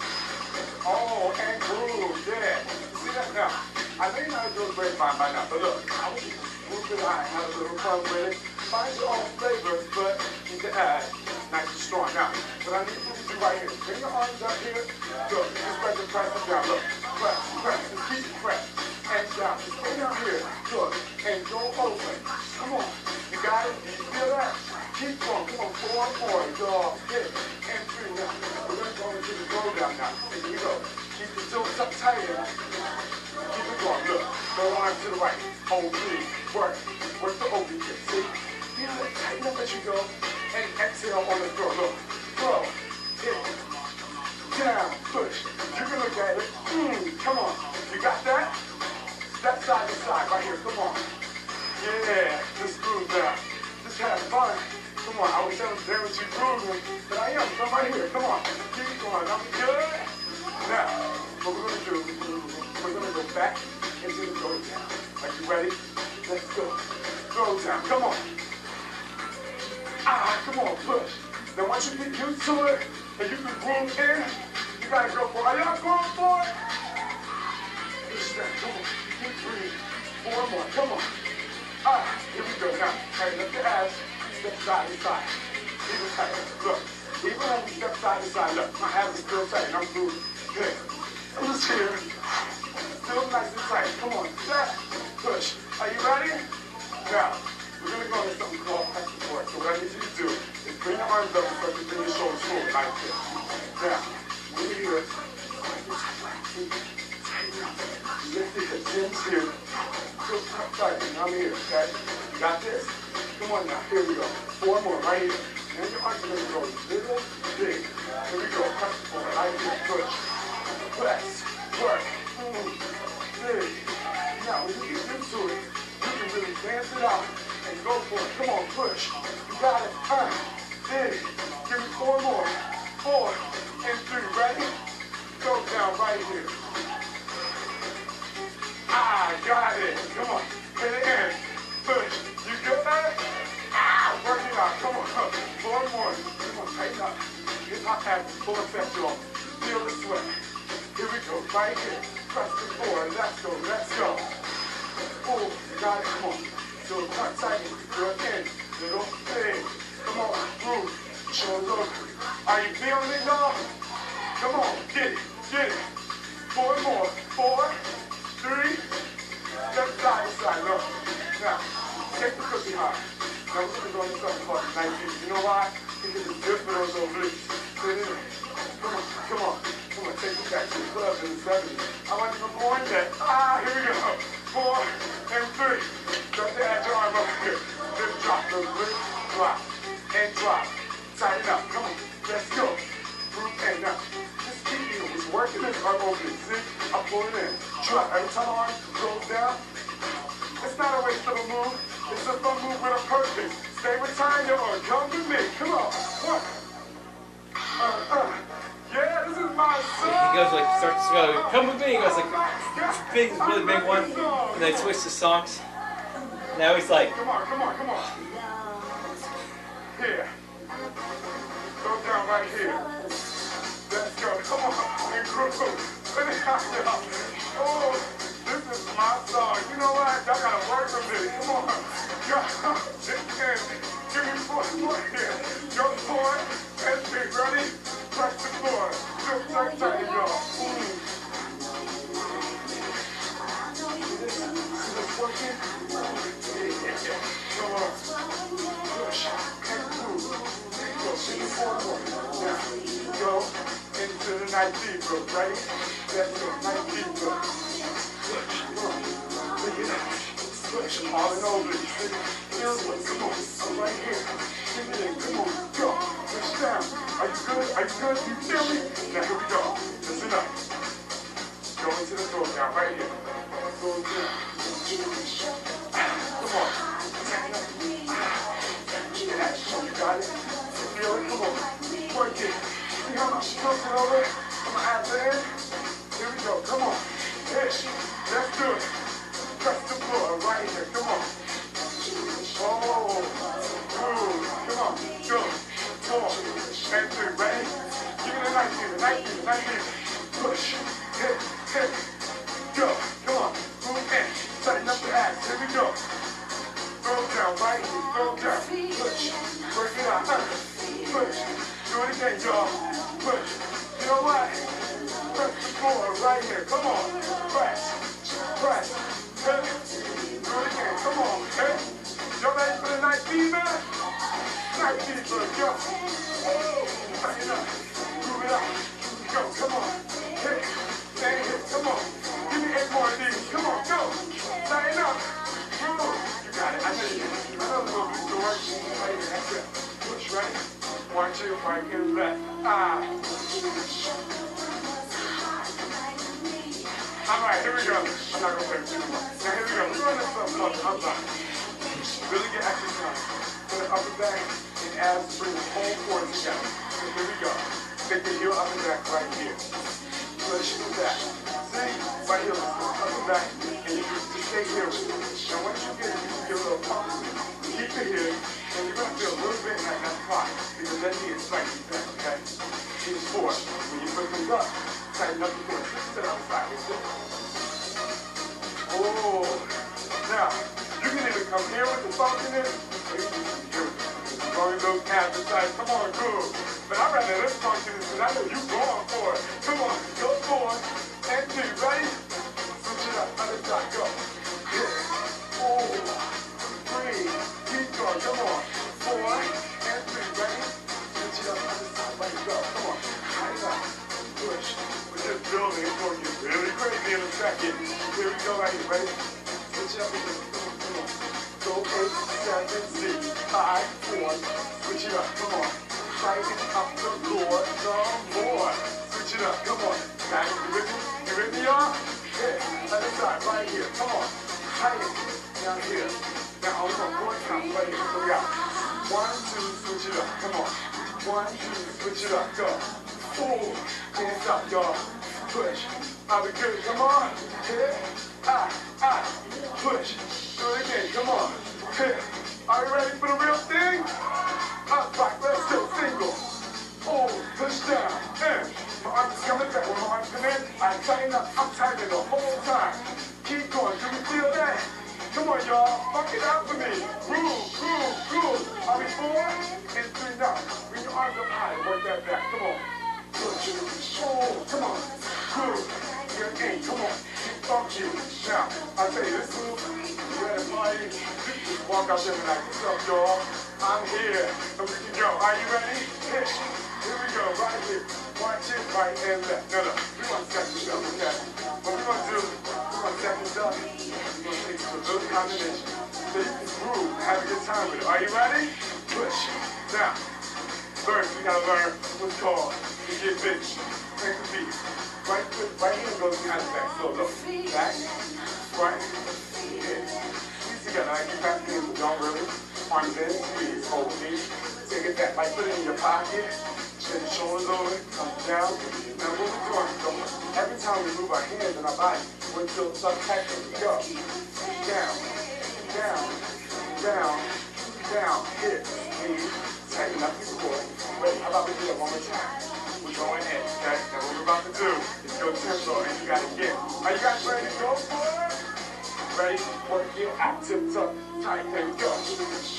Oh, and groove, yeah. See that now? I know you know how to do a grapevine by now, but look, I want you to move it high, have a little fun with it. Find your own flavor, but keep the abs nice and strong. Now, what I need you to do right here, bring your arms up here. Good. Just press the press down. Look. Press, press. Just keep it press. And down. Just stay down here. Good. And go open. Come on. You got it? You feel that? Keep going. Come on. 4, 4. Dog. Hit. And 3. Now, we're going to go into the roll down now. And here you go. Keep the tilt up tighter. Keep it going. Look. Go arm to the right. OB. Work. Work the OB kick. See? Feel it. Tighten up as you go. And exhale on the floor. Look. Flow. Hit. Down. Push. You can look at it. Come on. You got that? Step side to side. Right here. Come on. Yeah. Just groove down. Just have fun. Come on. I wish I was there with you grooving. But I am. Come right here. Come on. Keep going. I'm good. Now, what we're going to do, we're going to go back into the throw down. Are you ready? Let's go. Throw down. Come on. Come on, push. Now once you get used to it, and you can groove in, you gotta go for it. Are y'all going for it? Push that, come on. Keep breathing. 4 more, come on. Here we go now. Tighten up your abs, step side to side. Keep it tight. Look, even when we step side to side, look, my abs are still tight, and I'm grooving. Good. Push here. Still nice and tight. Come on, step, push. Are you ready? Now, we're going to go into something called pec support. So what I need you to do is like this. Now, when you do it, lift it, chin's here. Go tight, I'm here, okay? You got this? Come on now, here we go. 4 more, right here. And your arms are gonna go little, big. Here we go, press the floor, right here, push. Press, work, big. Now, when you get used to it, you can really dance it out and go for it. Come on, push. You got it, big. Give me 4 more. 4 and 3, ready? Go down right here. Got it. Come on. Hit it in. Push. You good at it? Work it out. Come on. 4 more. Come on. Tighten up. Hip hop has full effect, y'all. Feel the sweat. Here we go. Right here. Press the floor. Let's go. Let's go. Oh, you got it. Come on. So cut tighten. You're in. Little big. Come on. Move. Shoulders over. Are you feeling it, y'all? Come on. Get it. Get it. 4 more. 4, 3. Step side to side, look. Now, take the cookie high. Now we're going to go into something called 19. You know why? Because it's good for those obliques. Come on, come on. Come on, take it back to the clubs in the 70s. I want you to go on that. Here we go. 4 and 3. Drop the edge arm up here. Then drop the lift, drop, and drop. Tighten up. Come on, let's go. Group A. Now, just keep it. It's working this arm oblique. See? I pull it in. Drop. Every time arm goes down, it's not a waste of a move. It's a fun move with a purpose. Stay retired or come with me. Come on. 1. Yeah, this is my song. He goes like, starts to go, come with me. He goes like, big, really big one. And then switch to songs. Now he's like, come on, come on, come on. Here. Go down right here. Let's go. Come on. And groove. Oh, this is my song. You know what? Y'all gotta work with me. Come on. Give me 4 more here. Go 4 and 3. Ready? Press the floor. Just like that, y'all. Is this working? Yeah. Come on. Push and move. Go. Give me 4 more. Now, go into the 19 group. Ready? Let's go. 19 group. Push. Come on. Bring it up. Push. All and over. Come on. I'm right here. Give it in. Come on. Go. Push down. Are you good? Are you good? You feel me? Now here we go. Listen up. Go into the door now. Right here. Go down. Come on. Yeah. You got it? You feel it? Come on. Work it. See how much you it over? I'm going to add that in. Here we go. Come on. Push. Let's do it. Press the floor right here. Come on. Oh. Good. Come on. Go. 4 and 3. Ready? Give it a 19. Push. Hit. Hit. Go. Come on. Move in. Tighten up the abs. Here we go. Go down. Right here. Go down. Push. Work it out. Push. Do it again, y'all. Push. You know what? Press the floor right here. Come on. Press. Press. Hit. Do it again. Come on. Hit. Y'all ready for the 19, man? 19, go. Tighten up. Move it up. Go. Come on. Hit. And hit. Come on. Give me 8 more of these. Come on. Go. Tighten up. Move. You got it. I know you. I know the move is work. Right here. That's it. Push, right? 1, 2, right here, left. Alright, here we go. I'm not gonna play with you anymore. Now here we go. We're doing this stuff called upper. Really get exercise for the upper back and abs, bring the whole core together. So here we go. Take the heel up and back right here. Push the back. See? Right here, up and back. And you just stay here with it. Now once you get it, you can give a little pump. Keep it here. And you're going to feel a little bit like that spot. Because that knee is slightly bent, okay? Knee is 4. When you put them up, tighten up the core. Just sit outside. Oh. Now, you can either come here with the function in, or you can come here with it. Going those calves inside. Come on, good. But I'd rather this function because I know you're going for it. Come on, go 4 and 2. Ready? Switch it up. Other side, go. Yeah. Oh. 3. Keep going. Come on. 4 and 3. Ready? Switch it up. Other side. Ready? Go. go right here, ready? Switch it up with this, come on. Go 8, 7, 6, 5, 4. Switch it up, come on. Tighten up the core some more. Switch it up, come on. Guys, you with me? You with me, y'all? Yeah, other side, right here, come on. Tighten, down here. Now, I'm going to one count, right here, so we got 1, 2, switch it up, come on. 1, 2, switch it up, go. 4, hands up, y'all. Push. I'll be good, come on. Yeah, push. Do it again, come on. Yeah. Are you ready for the real thing? Up, back, let's go, single. Oh, push down, and my arms is coming back. When my arms come in, I tighten up, I'm tightening the whole time. Keep going, do you feel that? Come on, y'all, fuck it out for me. Groove. Are we 4 and 3 now? Bring your arms up high, work that back, come on. Push, oh, come on. Groove, you're in, come on. Fuck you. Now, I'll tell you this move, you're at a party, you just walk out there and be like, what's up, y'all? I'm here, and we can go. Are you ready? Here we go, right here. Watch it, right and left. No, we want to set this up, okay? What we're going to do, we're going to set this up. We're going to take a little combination. So you can groove, have a good time with it. Are you ready? Push. Now, first we got to learn what's called to get big. Take the beat. Right foot, right hand goes behind the back. So look, back, right, here. Squeeze together. I keep passing in, but don't really. Arms in, squeeze, hold the knee. Take it back, like put it in your pocket. Then the shoulders over, come down. Now move the arms. So every time we move our hands and our body, we're still subtexting. Go. Down, hit, knee, tighten up your core. Wait, how about we do it one more time? We're going in, okay? Now what we're about to do is go tempo, and you gotta get. Are you guys ready to go for it? Ready? Work it out, tip top, tight and go.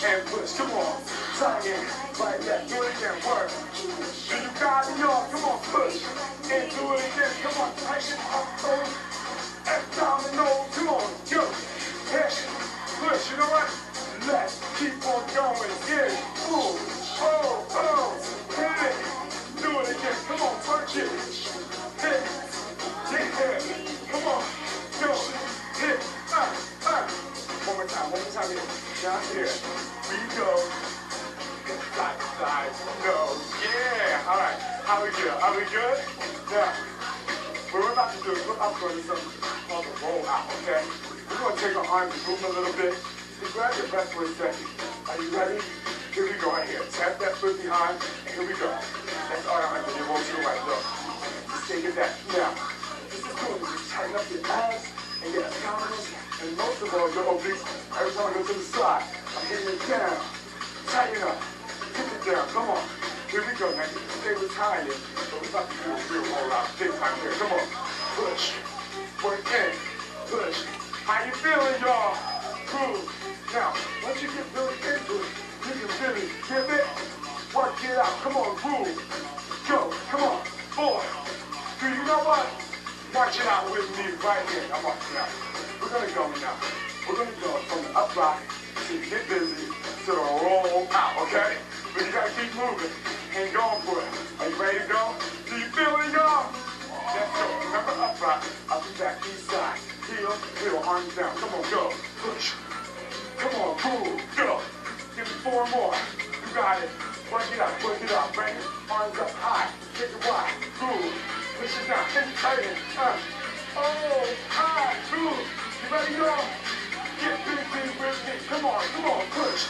And push, come on. Tighten, right there, do it again, work. Do you got it, y'all? Come on, push. And do it again, come on, tighten up those abdominals. Come on, go. Hit, push, you know what? Let's keep on going, yeah. Ooh, oh, hit it. Do it again, come on, punch it. Hit, yeah, come on, go. Hit, one more time here. Down here, we go. Side, go. Yeah, all right. Are we good? Now, what we're about to do is we're going to do something called a roll out, okay? We're going to take our arms and move them a little bit. Just grab your breath for a second. Are you ready? Here we go right here. Tap that foot behind. Here we go. That's all right, when you roll to the right. Look. Just take it back. Now, this is cool. Just tighten up your abs and your abdominals. And most of all, your obliques. Every time I go to the side, I'm hitting it down. Tighten up. Hit it down. Come on. Here we go. Now, you can stay retired. But we're about to do a real roll out. Big time here. Come on. Push. Work in. Push. How you feeling, y'all? Cool. Now, once you get really into it, you can really give it. Work it out. Come on, groove. Go. Come on. 4. 3. You know what? Watch it out with me right here. I'm watching out. We're going to go now. We're going to go from the up rock to get busy to the roll out, okay? But you got to keep moving and going for it. Are you ready to go? Do you feel it, y'all? Let's go. Remember up rock, up and back, east side. Heel, arms down. Come on, go. Push. Come on, groove. Go. Give me 4 more. You got it. Work it out. Bring it. Arms up high. Kick it wide. Groove. Push it down. Keep tighten. Oh, high. Groove. You ready, y'all? Get busy with me. Come on, push.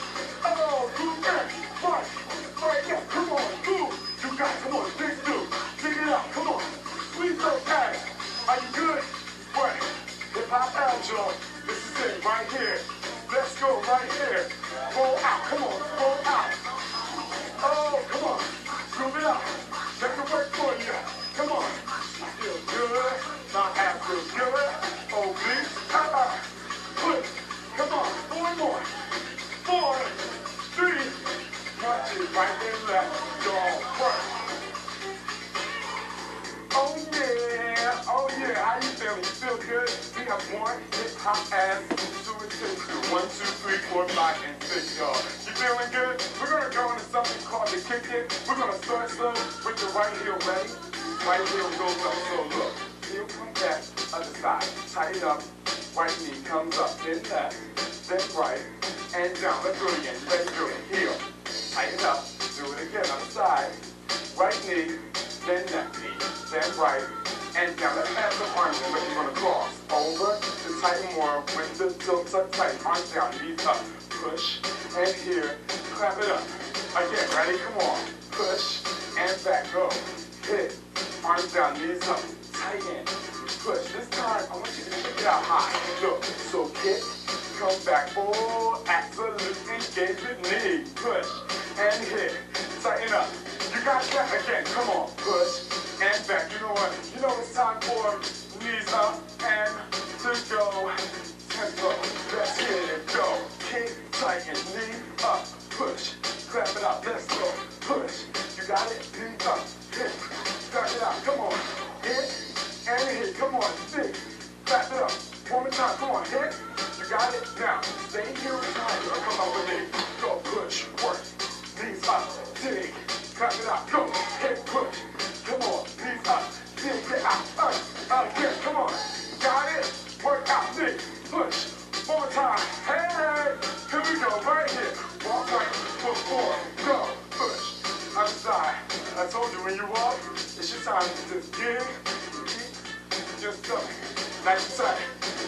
Oh, groove back. Right, yeah, come on, groove. You got it, come on, dig it out, come on. Squeeze those abs. Are you good? Right. Hip-hop abs, y'all. This is it, right here. Let's go, right here. Roll out, come on, roll out. Oh, come on. Groove it out. Make it work for you. Come on. I feel good. My abs feel good. Obliques. Push. Come on. 4 more. 4, 3. Watch it right there, left. Y'all work. Oh yeah. How you feeling? You feel good? We have 1 hip-hop abs. 2 and 2. 1, 2, 3, 4, 5, and 6, y'all. You feeling good? We're gonna go into something called the kick it. We're gonna start slow with the right heel ready. Right heel goes up. So look, heel come back, other side. Tighten up. Right knee comes up, then left, then right, and down. Let's do it again. Ready to do it. Heel. Tighten up. Do it again. Other side. Right knee, then left knee, then right, and down. Let's add some arms in, but you're going to cross. Over to tighten more with the tilt tuck tight. Arms down, knees up. Push, and here. Clap it up. Again, ready? Come on. Push, and back. Go. Hit. Arms down, knees up. Tighten. Push. This time, I want you to kick it out high. Look. So kick, come back. Oh, absolute engagement knee. Push, and hit. Tighten up. You got that again. Come on. Push and back. You know what? You know it's time for knees up and to go. Tempo. Let's hit it. Go. Kick, tighten, knee up. Push. Clap it out. Let's go. Push. You got it. Knee up. Hit. Clap it out. Come on. Hit and hit. Come on. Dig. Clap it up. One more time. Come on. Hit. You got it. Now, stay here with time. Come on with me. Go. Push. Work. Knees up. Dig. Clap it out, go, hit, push, come on, knees up, dig, get out, again, come on, got it, work out, dig, push, one more time, hey, here we go, right here, walk right, foot forward, go, push, other side, I told you when you walk, it's your time to just dig, keep, just go, nice and tight,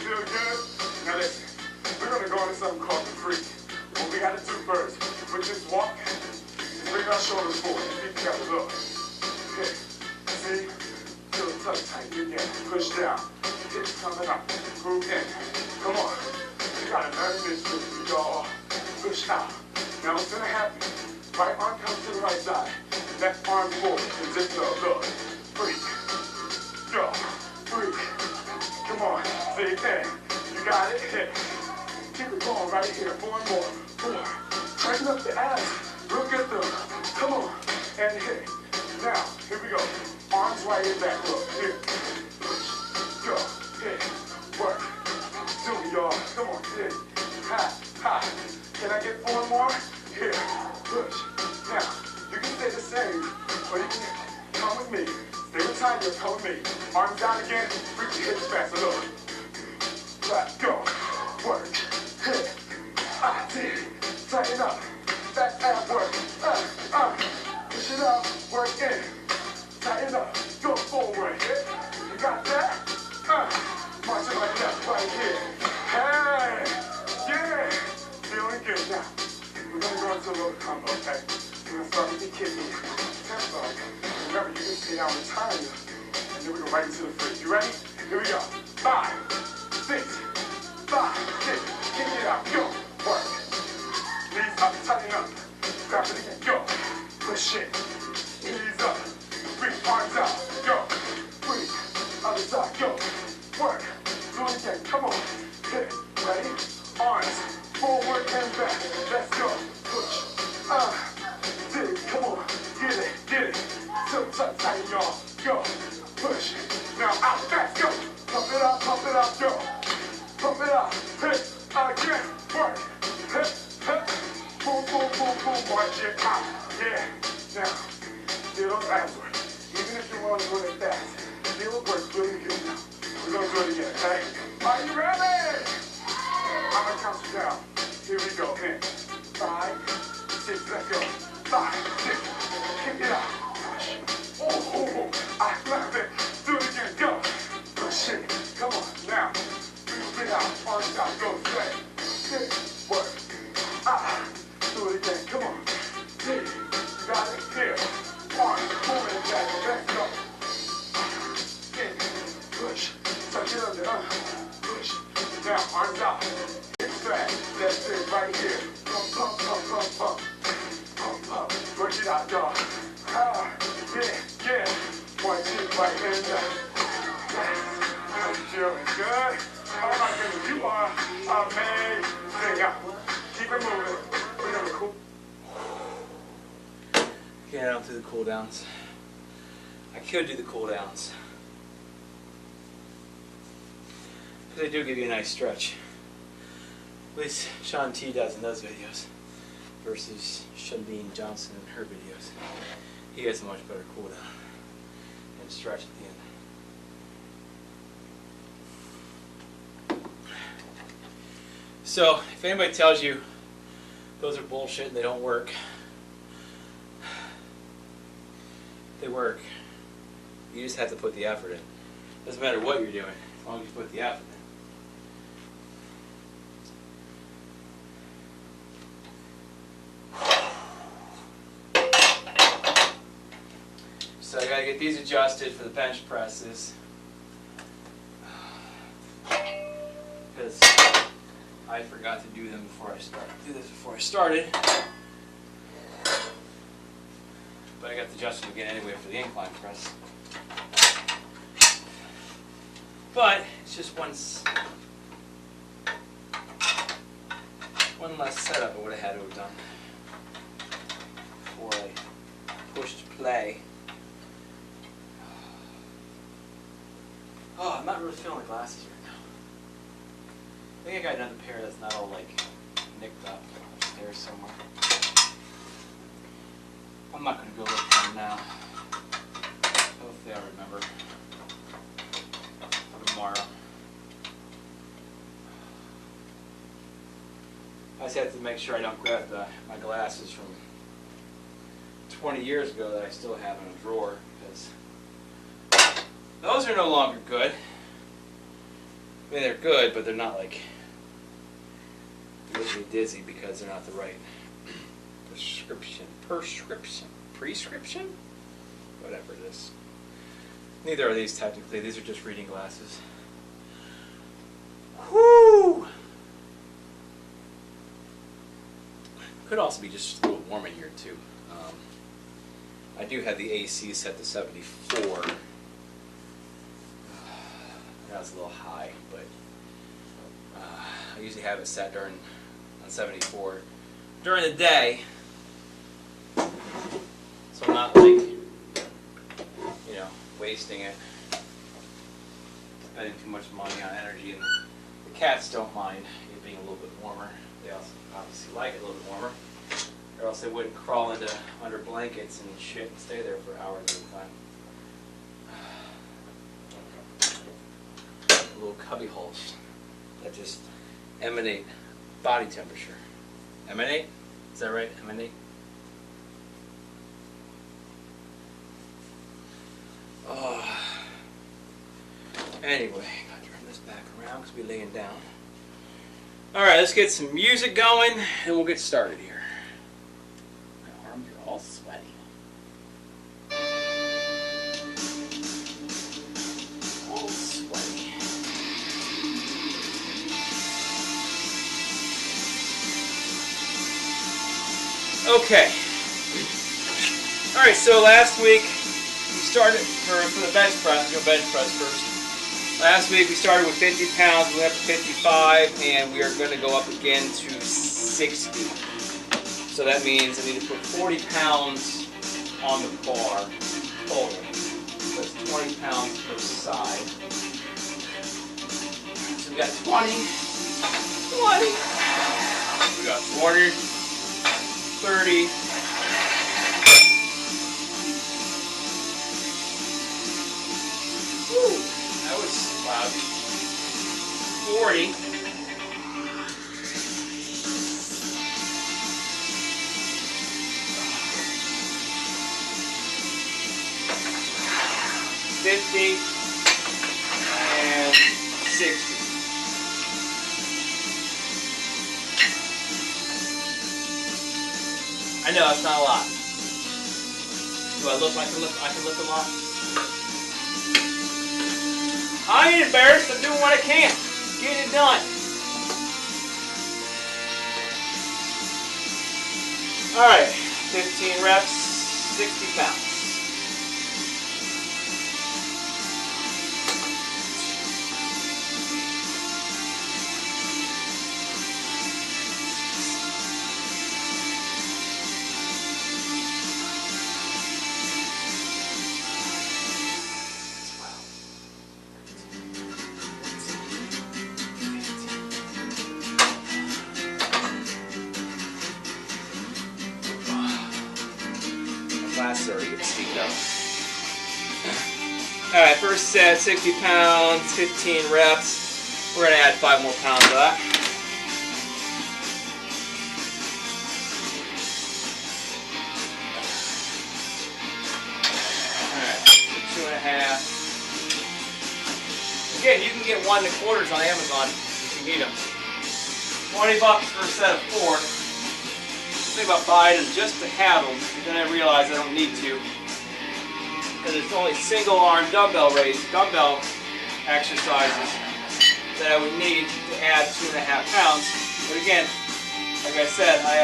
feel good, now listen, we're going to go into something called the free, what we got to do first, we just walk, bring our shoulders forward, feet together, look. Hit, see, feel the tuck tight, again, push down, hips coming up, move in, come on. You gotta learn this, y'all. Push out. Now what's gonna happen? Right arm comes to the right side, left arm forward, and just go, look. Breathe, go, breathe. Come on, big in, you got it, hit. Keep it going right here, 4 more, 4. Tighten up the abs. Look at them. Come on. And hit. Now, here we go. Arms right in back. Look. Here. Push. Go. Hit. Work. Do it, y'all. Come on. Hit. Ha. Ha. Can I get 4 more? Here. Push. Now, you can stay the same, or you can come with me. Stay with time. You'll come with me. Arms down again. Reach your hips back. So look. Clap. Go. Work. Hit. I did. Tighten up. Back ab work, push it up, work in, tighten up, go forward, hit, you got that, march it like that right here, hey, yeah, feeling good. Now, we're going to go into a little combo, okay, we're going to start with the kidney, tempo, remember you can stay down with time, and then we go right into the free, you ready, here we go, 5, 6, 5, 6, kick it out, go, work. Knees up, tighten up, grab it again, go, push it, knees up, reach, arms out, go, breathe, other side, go, work, do it again, come on, hit, ready, arms, forward and back, let's go, push, dig, come on, get it, tilt, tuck, tighten, y'all, go, push, now out, fast, go, pump it up, go, pump it up, hit, again, work, hit, boom, boom, boom, boom, march it out. Yeah. Now, feel those abs work. Even if you want to do it fast, feel it work really good now. We're going to do it again, okay? Are you ready? I'm going to count you down. Here we go. In. 5, 6, let's go. 5, 6, kick it out. Push. Oh, I love it. Do it again, go. Push it. Come on, now. Breathe it out. Arms out, go straight. Hit, work. Do it again, come on. Dig, you got it, here. Arms, forward and back, let's go. In, push, tuck it under, push. Now, arms out. Hips back, that's it, right here. Pump, pump, pump, pump, pump. Pump, pump, work it out, y'all. Yeah. 1, 2, right hand down. I'm feeling good. Oh my goodness, you are amazing. Keep it moving. We're gonna cool. Okay, I don't do the cool downs. I could do the cool downs. Because they do give you a nice stretch. At least Sean T does in those videos. Versus Shandine Johnson in her videos. He gets a much better cool down. And stretch at the end. So if anybody tells you those are bullshit and they don't work, they work. You just have to put the effort in. Doesn't matter what you're doing, as long as you put the effort in. So I gotta get these adjusted for the bench presses, because I forgot to do them before I started. Do this before I started, but I got to adjust them again anyway for the incline press. But it's just one less setup I would have had to have done before I pushed play. Oh, I'm not really feeling the glasses right now. I think I got another pair that's not all like nicked up upstairs somewhere. I'm not going to go look for them now. Hopefully I remember for tomorrow. I just have to make sure I don't grab my glasses from 20 years ago that I still have in a drawer, because those are no longer good. I mean, they're good, but they're not like really dizzy because they're not the right prescription, whatever it is. Neither are these technically. These are just reading glasses. Whoo! Could also be just a little warm in here too. I do have the AC set to 74. That's a little high, but I usually have it set on 74 during the day, so I'm not like, wasting it, spending too much money on energy. And the cats don't mind it being a little bit warmer. They also obviously like it a little bit warmer, or else they wouldn't crawl under blankets and shit and stay there for hours at a time. Little cubby holes that just emanate body temperature. Emanate? Is that right? Emanate? Oh. Anyway, gotta turn this back around because we're laying down. Alright, let's get some music going and we'll get started here. My arms are all sweaty. All sweaty. Okay. Alright, so last week we started for the bench press. We'll go bench press first. Last week we started with 50 pounds, we went up to 55, and we are going to go up again to 60. So that means I need to put 40 pounds on the bar total. So it's 20 pounds per side. So we got 20. We got 40, 30. Woo, that was loud. 40. 50 and 60. I know that's not a lot. Do I look like I can lift a lot? I ain't embarrassed. I'm doing what I can. Getting it done. All right, 15 reps, 60 pounds. Alright, first set, 60 pounds, 15 reps. We're going to add 5 more pounds to that. 2.5. Again, you can get 1 1/4s on Amazon if you need them. $20 for a set of 4. Think about buying them just to have them, but then I realized I don't need to, because it's only single arm dumbbell exercises that I would need to add 2.5 pounds. But again, like I said, I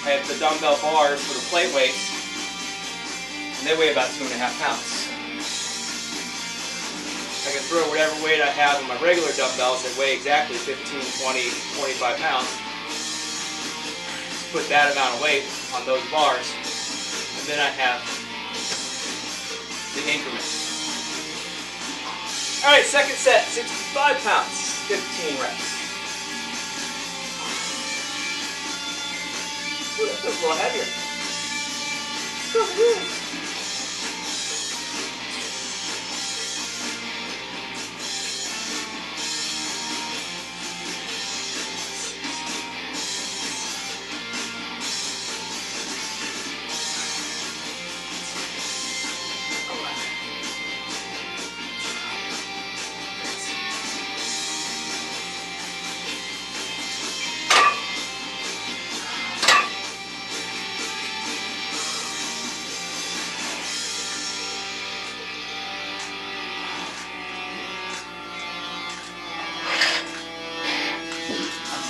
have the dumbbell bars for the plate weights, and they weigh about 2.5 pounds. I can throw whatever weight I have on my regular dumbbells that weigh exactly 15, 20, 25 pounds. Just put that amount of weight on those bars, and then I have the increments. Alright, second set, 65 pounds, 15 reps. Ooh, that feels a little heavier.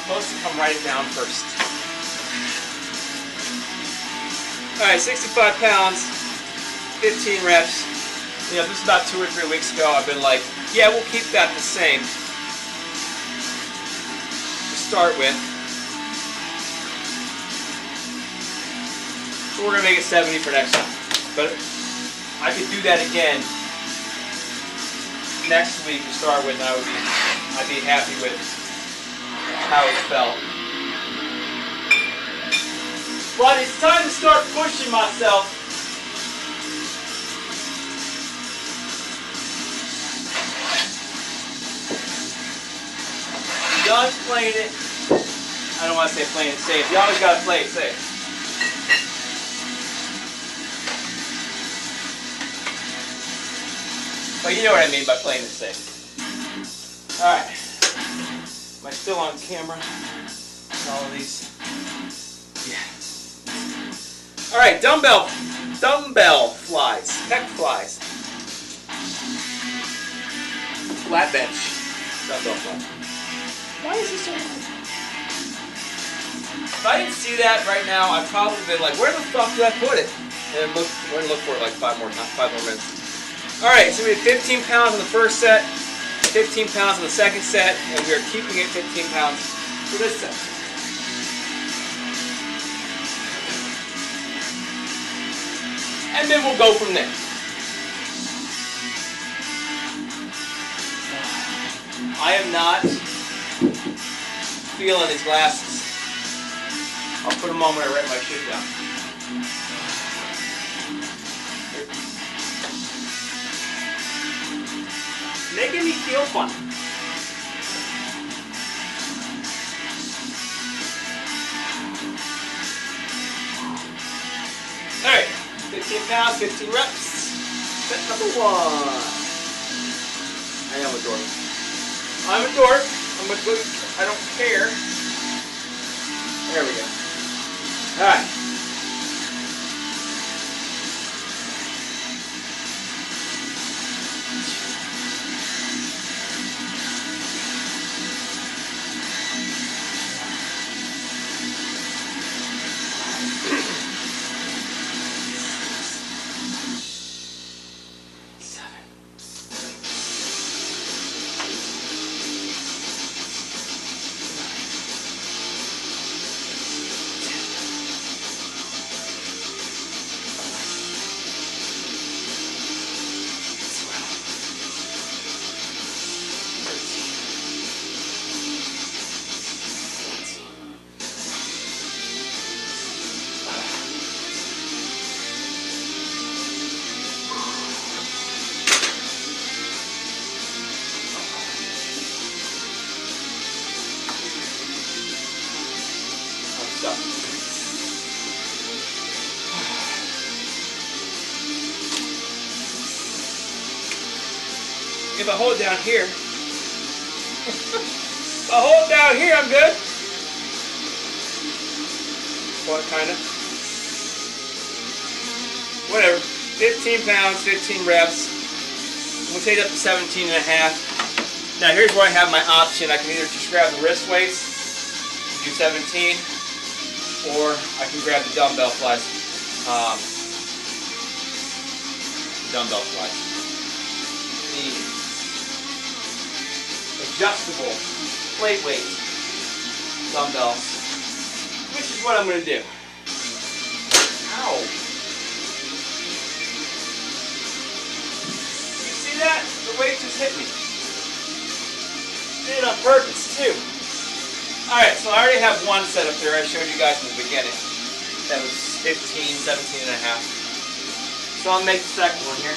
Supposed to come write it down first. Alright, 65 pounds, 15 reps. You know, this is about 2 or 3 weeks ago. I've been like, yeah, we'll keep that the same to start with. So we're going to make it 70 for next time. But I could do that again next week to start with, and I'd be happy with how it felt. But it's time to start pushing myself. Done playing it. I don't want to say playing it safe. You always got to play it safe. But you know what I mean by playing it safe. Alright. Am I still on camera? All of these? Yeah. Alright, dumbbell flies. Pec Flys. Flat bench. Dumbbell fly. Why is this so hard? If I didn't see that right now, I'd probably been like, where the fuck did I put it? And we're going to look for it like 5 more minutes. Alright, so we had 15 pounds on the first set, 15 pounds on the second set, and we are keeping it 15 pounds for this set. And then we'll go from there. I am not feeling these glasses. I'll put them on when I write my shit down. Making me feel fun. Alright, 15 pounds, 15 reps. Set number 1. I am a dork. I'm a dork. I'm a good, I don't care. There we go. Alright. if I hold down here, if I hold down here, I'm good. What kind of? Whatever. 15 pounds, 15 reps. We'll take it up to 17 and a half. Now here's where I have my option. I can either just grab the wrist weights, do 17, or I can grab the dumbbell flies. Dumbbell flies. The adjustable plate weight dumbbells, which is what I'm going to do. Ow! You see that? The weight just hit me. Did it on purpose too. Alright, so I already have one set up there I showed you guys in the beginning. That was 15, 17 and a half. So I'll make the second one here.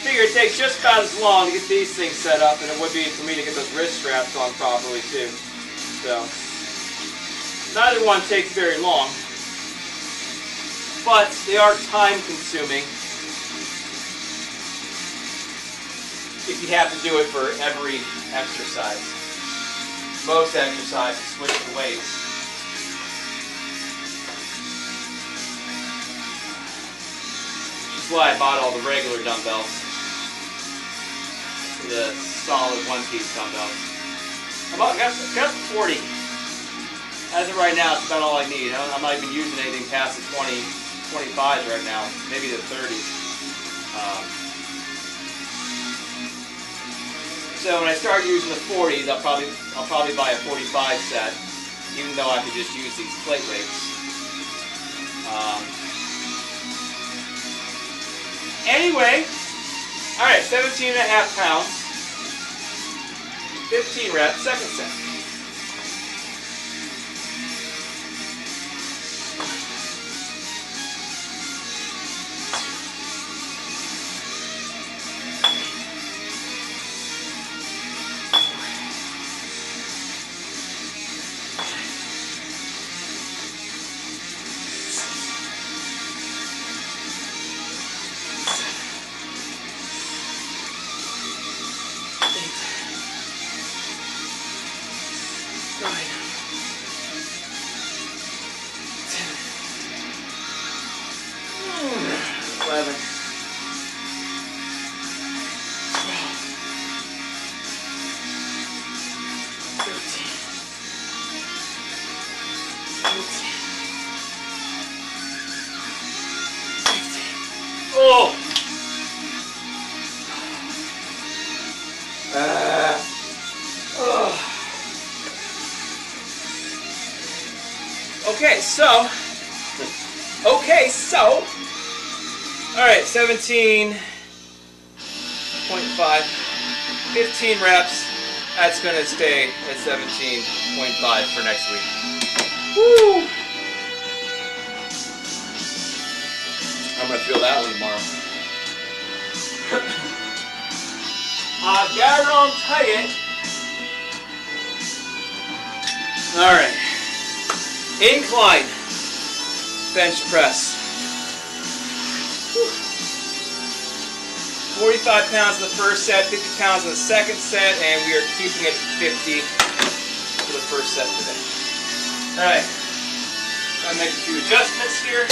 Figure it takes just about as long to get these things set up than it would be for me to get those wrist straps on properly too. So, neither one takes very long, but they are time consuming if you have to do it for every exercise. Most exercises switch the weights. Which is why I bought all the regular dumbbells. The solid one-piece dumbbells. I got 40. As of right now, it's about all I need. I'm not even using anything past the 25s right now. Maybe the 30s. So when I start using the 40s, I'll probably buy a 45 set, even though I could just use these plate weights. Anyway, all right, 17 and a half pounds, 15 reps, second set. All right, 17.5, 15 reps. That's going to stay at 17.5 for next week. Woo! I'm going to feel that one tomorrow. Got it on tight. All right. Incline bench press. 45 pounds in the first set, 50 pounds in the second set, and we are keeping it 50 for the first set today. Alright, gotta make a few adjustments here.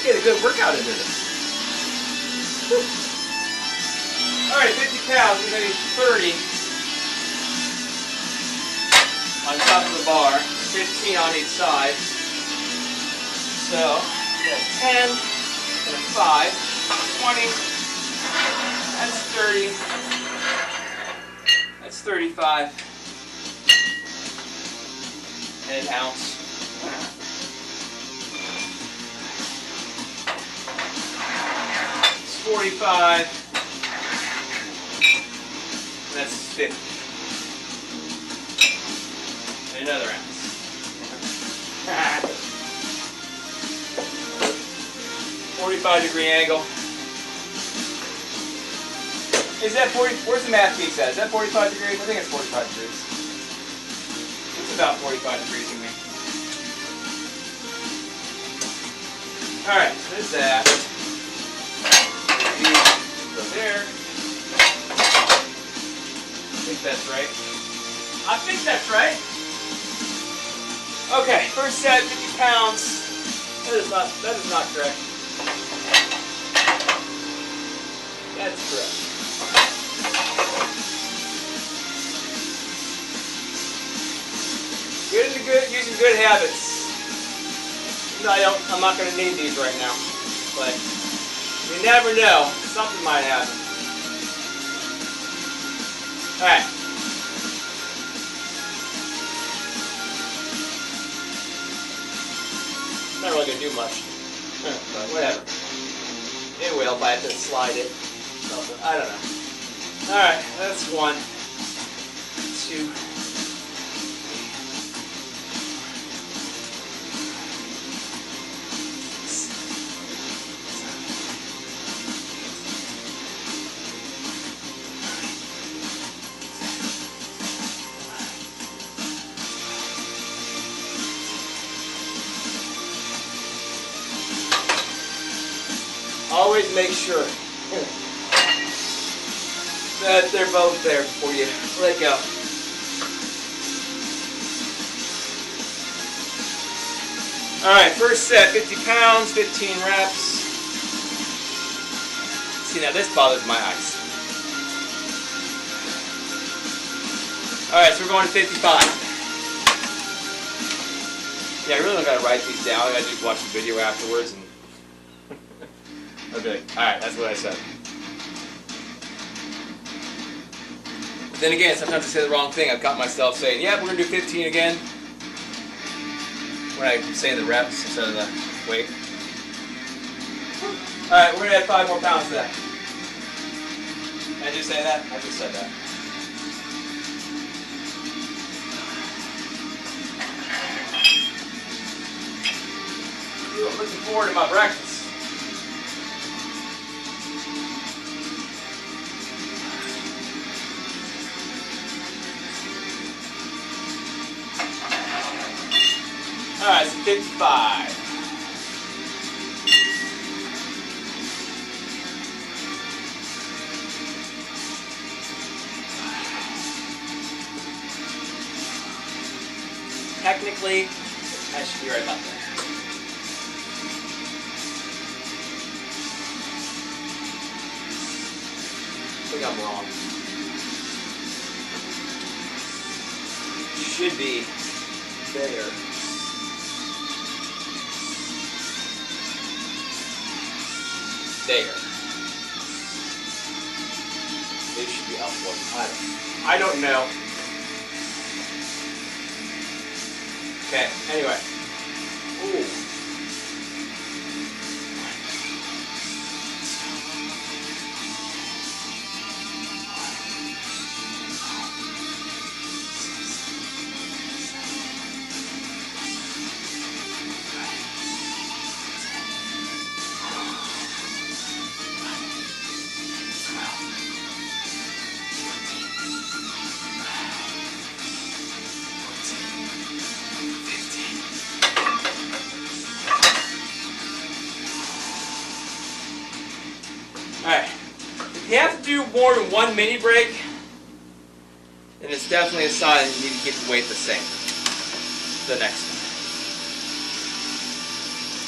Get a good workout into this. Alright, 50 pounds, we're going to need 30 on top of the bar, 15 on each side. So, we have 10 and a 5, 20, that's 30, that's 35, and an ounce. It's 45, and that's 50. And another ounce. 45-degree angle. Is that 40? Where's the math geek at? Is that 45 degrees? I think it's 45 degrees. It's about 45 degrees in me. Alright, so there's that. Go there. I think that's right. I think that's right. Okay, first set, 50 pounds. That is not correct. That's correct. Get into using good habits. No, I'm not going to need these right now. But you never know. Something might happen. Alright. Not really going to do much. But whatever. It will if I have to slide it. Something. I don't know. Alright, that's 1, 2. Always make sure that they're both there before you let go. Alright, first set, 50 pounds, 15 reps. See, now this bothers my eyes. Alright, so we're going to 55. Yeah, I really don't got to write these down. I got to just watch the video afterwards. Okay, alright, that's what I said. But then again, sometimes I say the wrong thing. I've caught myself saying, yeah, we're going to do 15 again. When I say the reps instead of the weight. Alright, we're going to add 5 more pounds to that. Did I just say that? I just said that. I'm looking forward to my breakfast. Alright, so 55. Technically, I should be right about there. I think I'm wrong. Should be there. There. They should be upward. I don't know. Okay, anyway. Ooh. Alright, if you have to do more than one mini break, then it's definitely a sign that you need to keep the weight the same. The next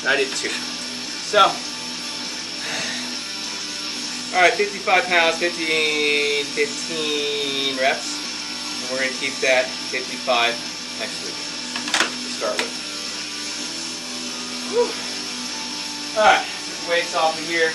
one. I did 2. So, alright, 55 pounds, 15 reps. And we're going to keep that 55 next week to start with. Whew. Alright, weights off of here.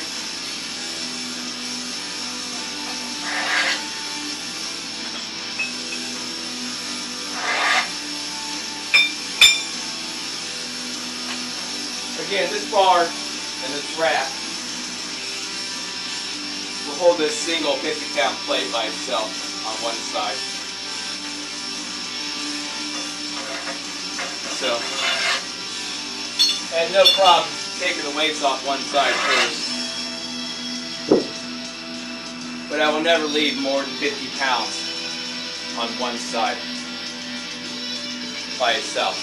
Again, this bar and this rack will hold this single 50-pound plate by itself on one side. So, I had no problem taking the weights off one side first. But I will never leave more than 50 pounds on one side by itself.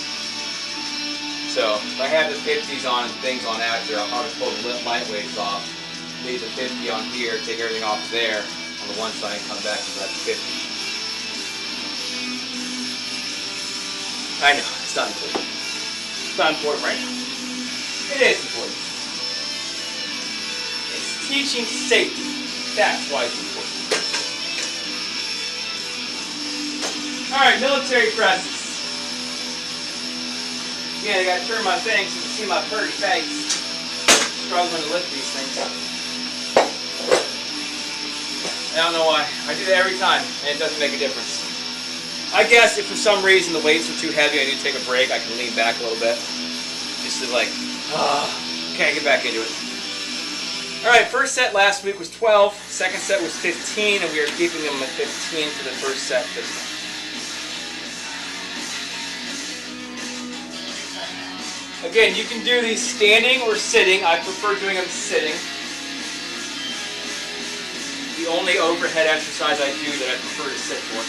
So if I have the 50s on and things on after, I'll probably pull the light weights off, leave the 50 on here, take everything off there on the one side and come back to that 50. I know, it's not important. It's not important right now. It is important. It's teaching safety. That's why it's important. Alright, military presses. Again, I gotta turn my thing so you can see my pretty face. Struggling to lift these things. I don't know why. I do that every time, and it doesn't make a difference. I guess if for some reason the weights are too heavy, I need to take a break, I can lean back a little bit. Just to like, okay, get back into it. Alright, first set last week was 12, second set was 15, and we are keeping them at 15 for the first set this time. Again, you can do these standing or sitting. I prefer doing them sitting. The only overhead exercise I do that I prefer to sit for.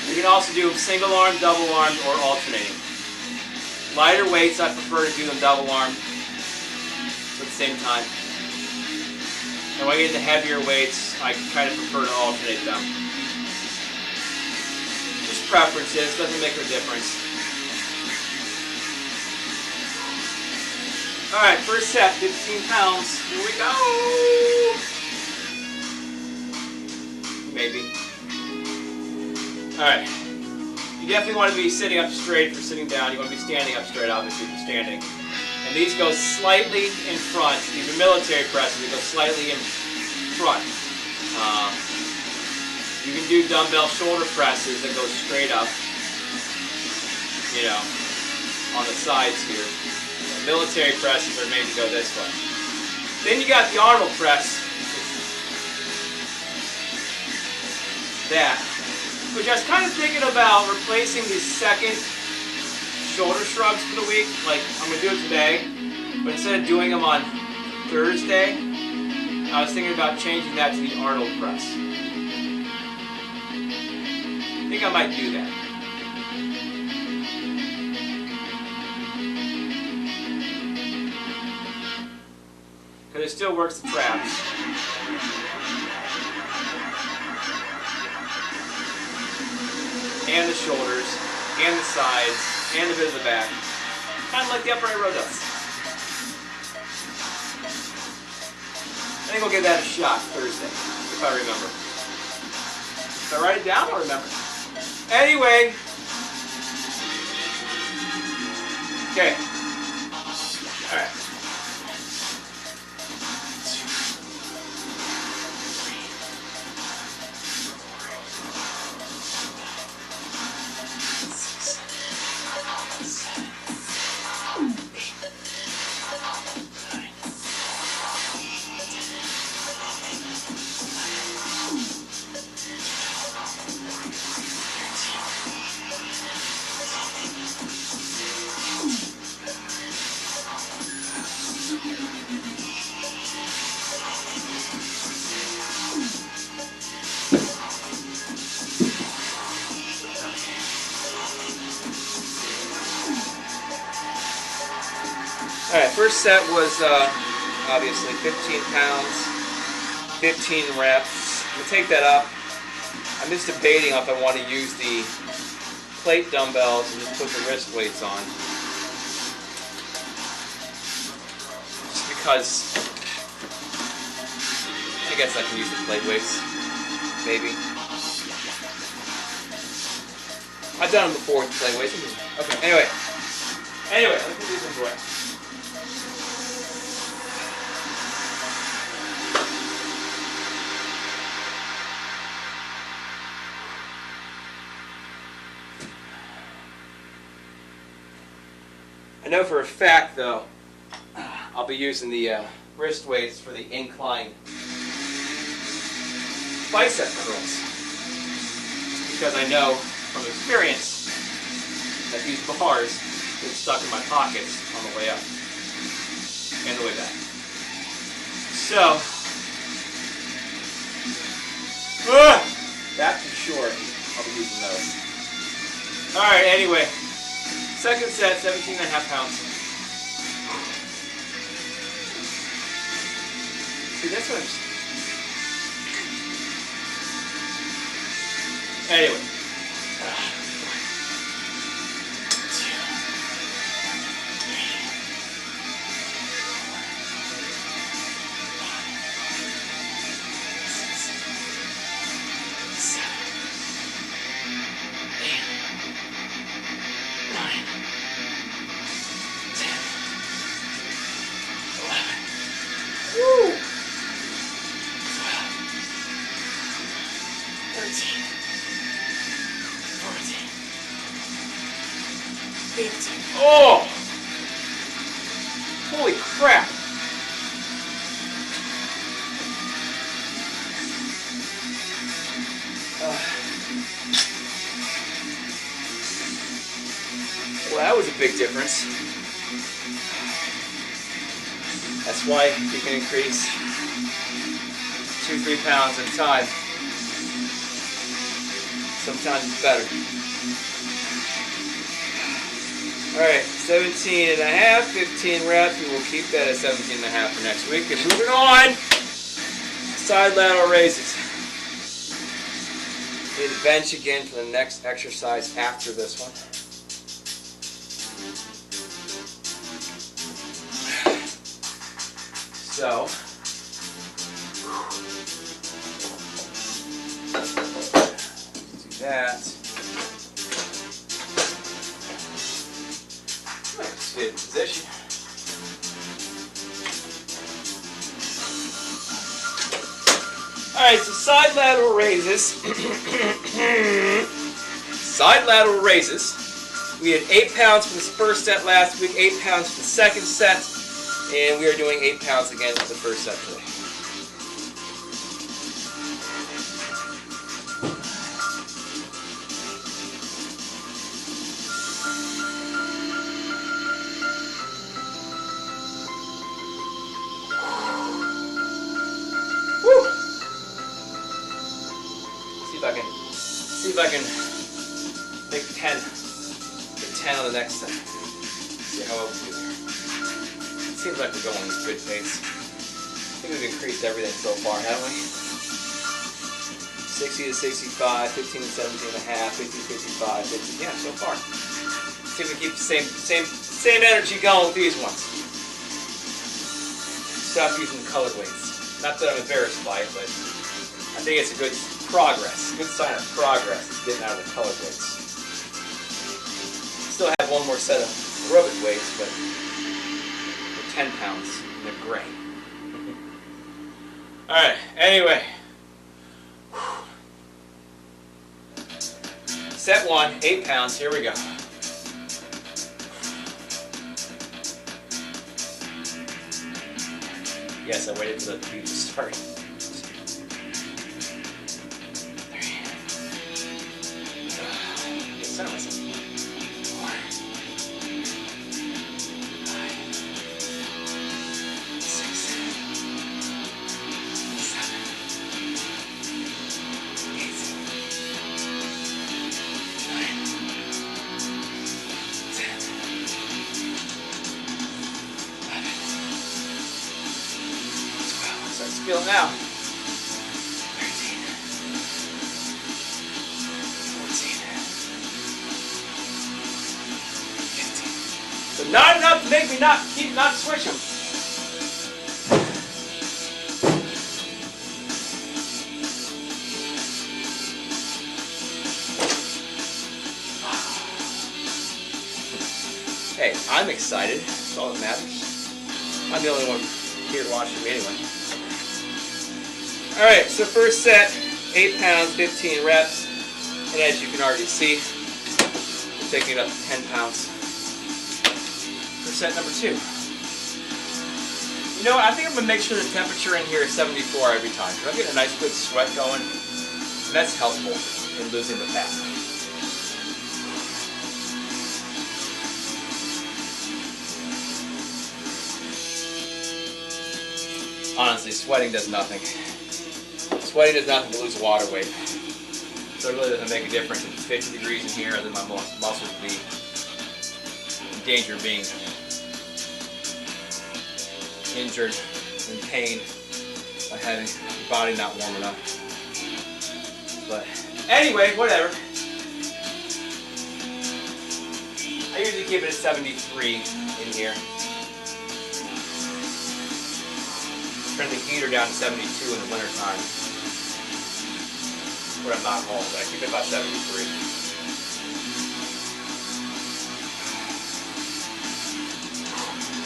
You can also do them single arm, double arm, or alternating. Lighter weights, I prefer to do them double arm at the same time. And when I get into heavier weights, I kind of prefer to alternate them. Just preferences, doesn't make a difference. Alright, first set, 15 pounds. Here we go! Maybe. Alright. You definitely want to be sitting up straight for sitting down. You want to be standing up straight, obviously, for standing. And these go slightly in front. These are military presses. They go slightly in front. You can do dumbbell shoulder presses that go straight up, you know, on the sides here. Military presses are made to go this way. Then you got the Arnold press. That. Which I was kind of thinking about replacing the second shoulder shrugs for the week. Like, I'm going to do it today. But instead of doing them on Thursday, I was thinking about changing that to the Arnold press. I think I might do that. Because it still works the traps. And the shoulders, and the sides, and a bit of the back. Kind of like the upright row does. I think we'll give that a shot Thursday, if I remember. If I write it down, I'll remember. Anyway. Okay. Alright. Alright, first set was obviously 15 pounds, 15 reps. I'm going to take that up. I'm just debating if I want to use the plate dumbbells and just put the wrist weights on. Just because I guess I can use the plate weights, maybe. I've done them before with play weights. Okay, anyway, let me put these away. I know for a fact, though, I'll be using the wrist weights for the incline bicep curls, because I know from experience that these bars get stuck in my pockets on the way up and the way back. So, that for sure, I'll be using those. Alright, anyway, second set, 17.5 pounds. See, that's what I'm saying. Anyway. Oh! Holy crap! Well, that was a big difference. That's why you can increase 2-3 pounds at a time. Sometimes it's better. Alright, 17.5, 15 reps. We will keep that at 17.5 for next week. And moving on, side lateral raises. Need a bench again for the next exercise after this one. So, do that. Sit in position. Alright, so side lateral raises. Side lateral raises. We had 8 pounds for the first set last week, 8 pounds for the second set, and we are doing 8 pounds again for the first set today. See if I can make 10. Get 10 on the next set. See how well we do here. It seems like we're going at a good pace. I think we've increased everything so far, haven't we? 60 to 65, 15 to 17.5, 50 to 55, 50. Yeah, so far. See if we keep the same energy going with these ones. Stop using the colored weights. Not that I'm embarrassed by it, but I think it's a good progress. Good sign of progress is getting out of the colored weights. Still have one more set of aerobic weights, but they're 10 pounds and they're gray. Alright, anyway. Set 1, 8 pounds, here we go. Yes, I waited till the beat started. Feel it now. 13, 14, 15. So not enough to make me not switch them. I'm excited. That's all that matters. I'm the only one here watching me anyway. Alright, so first set, 8 pounds, 15 reps. And as you can already see, we're taking it up to 10 pounds for set number 2. You know what, I think I'm going to make sure the temperature in here is 74 every time. So I'm getting a nice good sweat going, and that's helpful in losing the fat. Honestly, sweating does nothing. Sweating does nothing to lose water weight. So it really doesn't make a difference if it's 50 degrees in here, other than my muscles will be in danger of being injured, in pain, by having your body not warm enough. But anyway, whatever. I usually keep it at 73 in here. Turn the heater down to 72 in the winter time. When I'm not home, but I keep it about 73.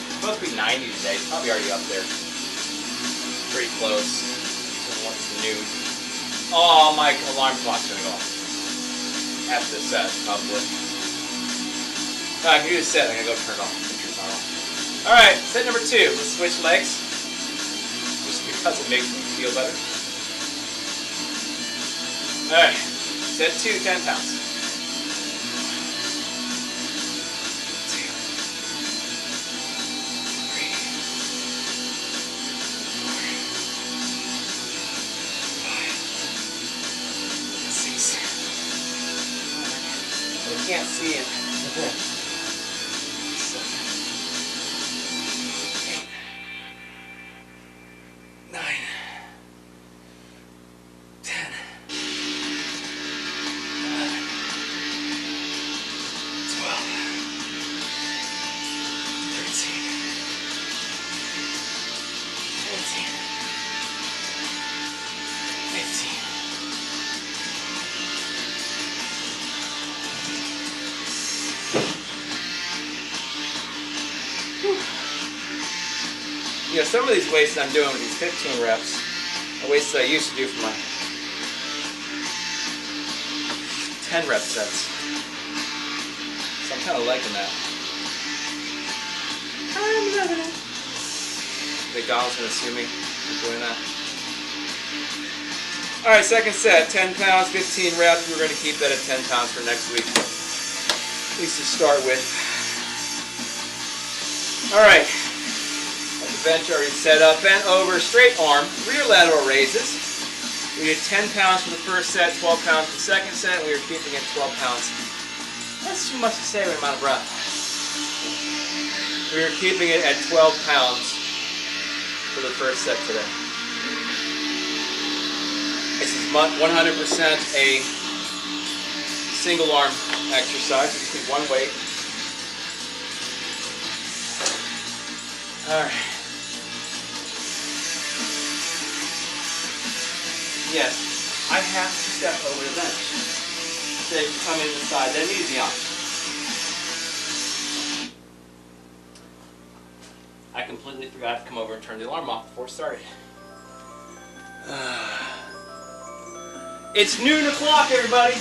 It's supposed to be 90 today. It's probably already up there. Pretty close. Once the noon. Oh, my alarm clock's gonna go off. After the set, probably. No, I can do the set. I'm gonna go turn it off. Alright, set number 2. Let's switch legs. Just because it makes me feel better. Alright, set 2, 10 pounds. 2, 3, 4, 5, 6. I can't see it. 'Cause some of these weights I'm doing with these 15 reps are weights that I used to do for my 10 rep sets. So I'm kind of liking that. I'm loving it. McDonald's gonna sue me for doing that. Alright, second set, 10 pounds, 15 reps. We're going to keep that at 10 pounds for next week. At least to start with. Alright. The bench already set up. Bent over, straight arm, rear lateral raises. We did 10 pounds for the first set, 12 pounds for the second set. We are keeping it 12 pounds. That's too much to say with an amount of breath. We are keeping it at 12 pounds for the first set today. This is 100% a single arm exercise. We just need one weight. All right. Yes, I have to step over the bench. They come in the side, then easy on. I completely forgot to come over and turn the alarm off before it started. It's noon o'clock, everybody.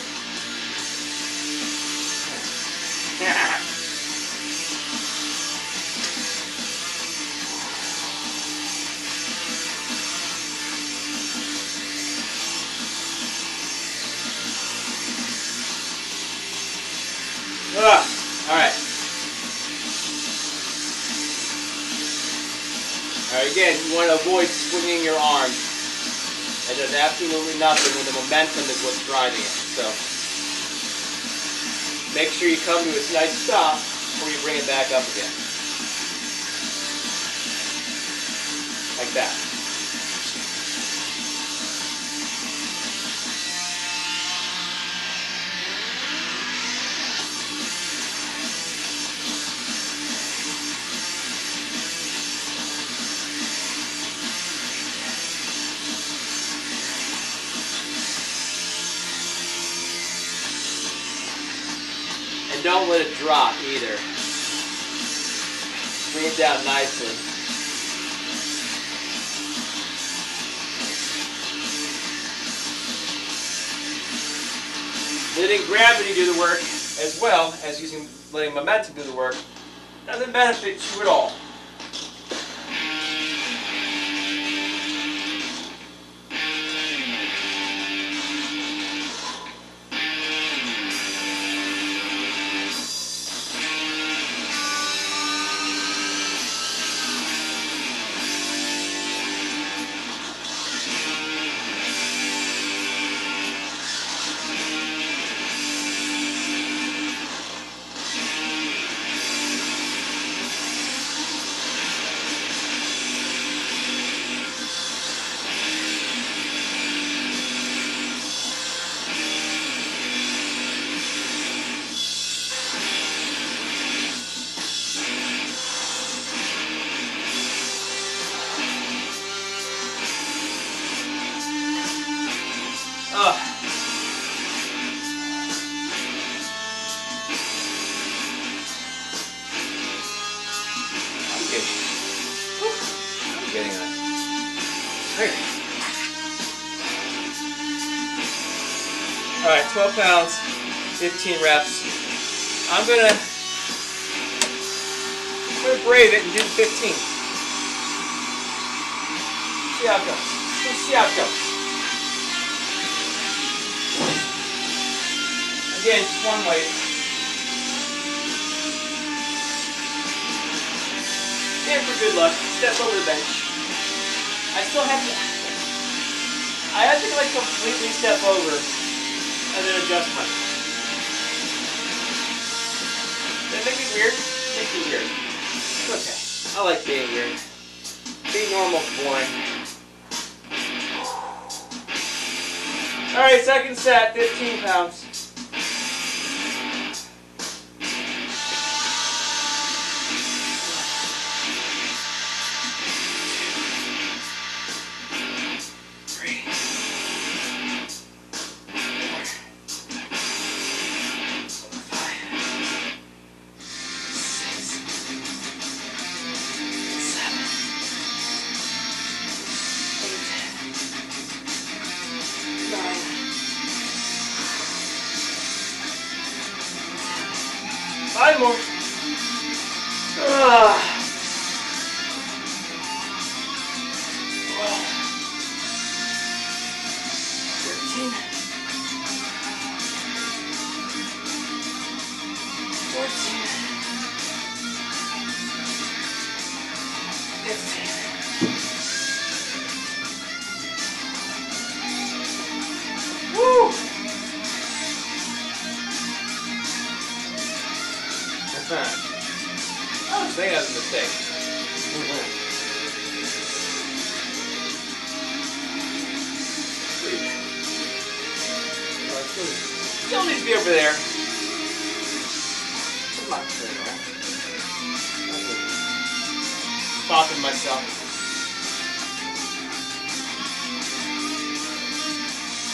Alright. Alright, again, you want to avoid swinging your arms. It does absolutely nothing when the momentum is what's driving it. So, make sure you come to a nice stop before you bring it back up again. Like that. And don't let it drop either. Bring it down nicely. Letting gravity do the work as well as letting momentum do the work doesn't benefit you at all. I'm getting that. Great. All right, 12 pounds, 15 reps. I'm gonna brave it and do 15. See how it goes. Let's see how it goes. Again, just one weight. And for good luck, step over the bench. I have to like completely step over and then adjust my. Does that make me weird? Make me weird. It's okay. I like being weird. Being normal is boring. Alright, second set, 15 pounds. Five more. 13. Woo! I was thinking that was a mistake. Still needs to be over there. Come on, stopping myself.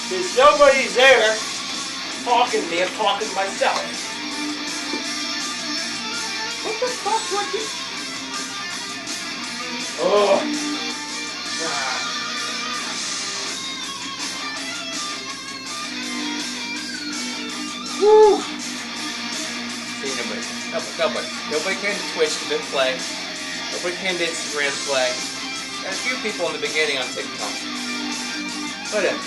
There's nobody's there talking to me. I'm talking to myself. What the fuck do I keep? Oh. Woo. See, nobody came to Twitch to play. Nobody came to Instagram to play. Got a few people in the beginning on TikTok. Whatever.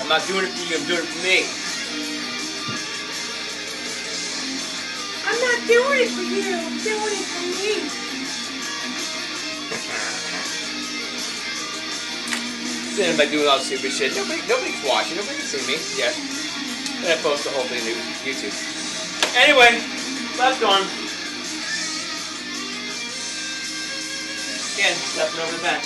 I'm not doing it for you, I'm doing it for me. I'm not doing it for you, I'm doing it for me. Sitting by doing all stupid shit. Nobody's watching, nobody can see me. Yeah. And I post the whole thing to YouTube. Anyway, left arm. Again, stepping over the bench.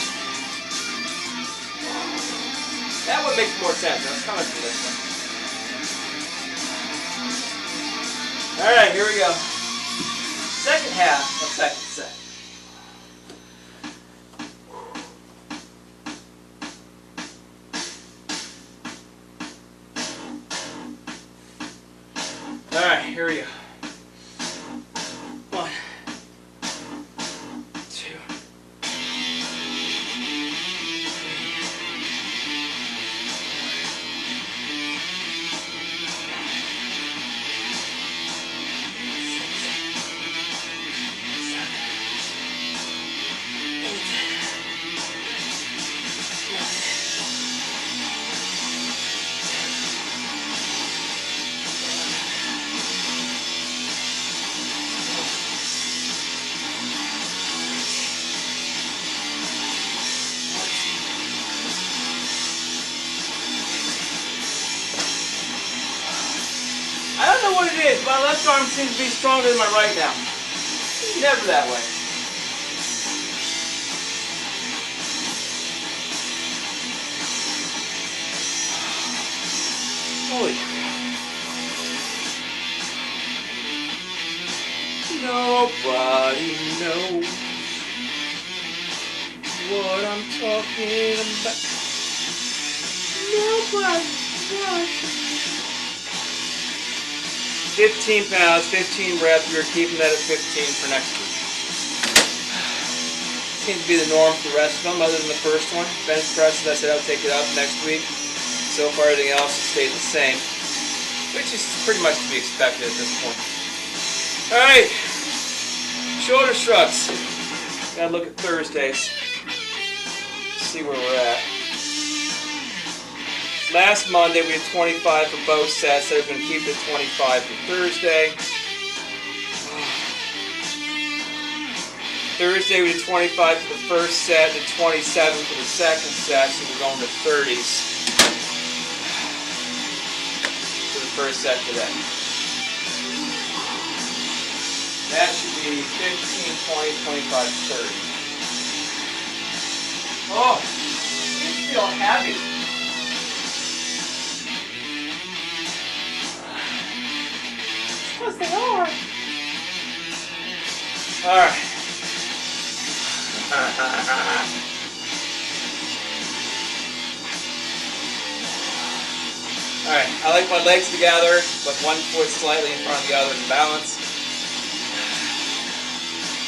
That one makes more sense. I was coming from this one. Alright, here we go. Second half of second set. Alright, here we go. 1, 2. I don't know what it is. My left arm seems to be stronger than my right now. It's never that way. Holy crap. Nobody knows what I'm talking about. Nobody knows. 15 pounds, 15 reps. We're keeping that at 15 for next week. Seems to be the norm for the rest of them, other than the first one. Bench presses, I said I'll take it up next week. So far, everything else has stayed the same, which is pretty much to be expected at this point. All right, shoulder shrugs. Gotta look at Thursdays. See where we're at. Last Monday we did 25 for both sets. So we're going to keep it 25 for Thursday. Thursday we did 25 for the first set, did 27 for the second set, so we're going to 30s for the first set today. That should be 15, 20, 25, 30. Oh, I feel happy. Because they are. Alright. Alright, I like my legs together, but one foot slightly in front of the other to balance.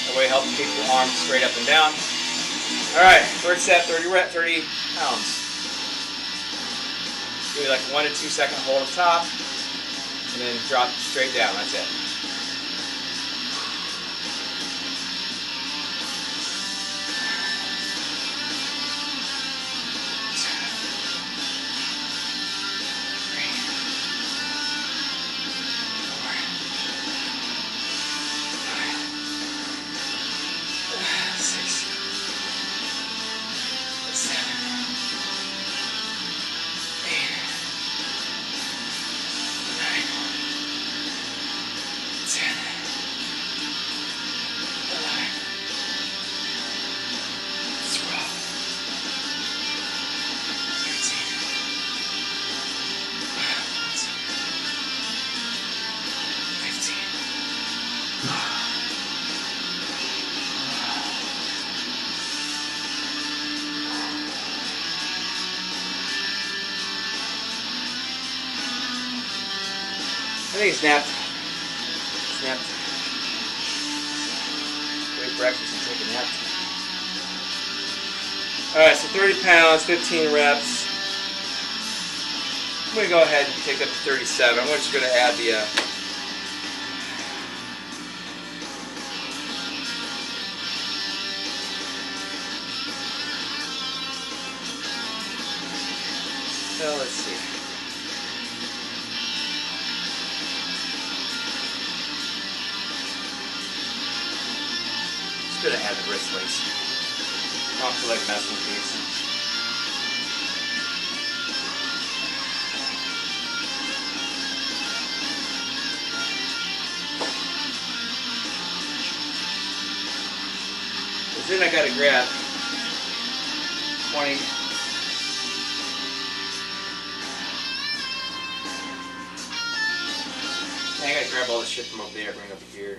That way it helps keep your arms straight up and down. Alright, first set, 30 pounds. Do like a 1 to 2 second hold up top, and then drop straight down, that's it. I think he snapped. Great breakfast and take a nap. Alright, so 30 pounds, 15 reps. I'm going to go ahead and take up to 37. I'm just going to add the so let's see. Gonna add the wrist weights. I don't feel like messing with these. But then I gotta grab 20. I gotta grab all this shit from over there, bring it over here.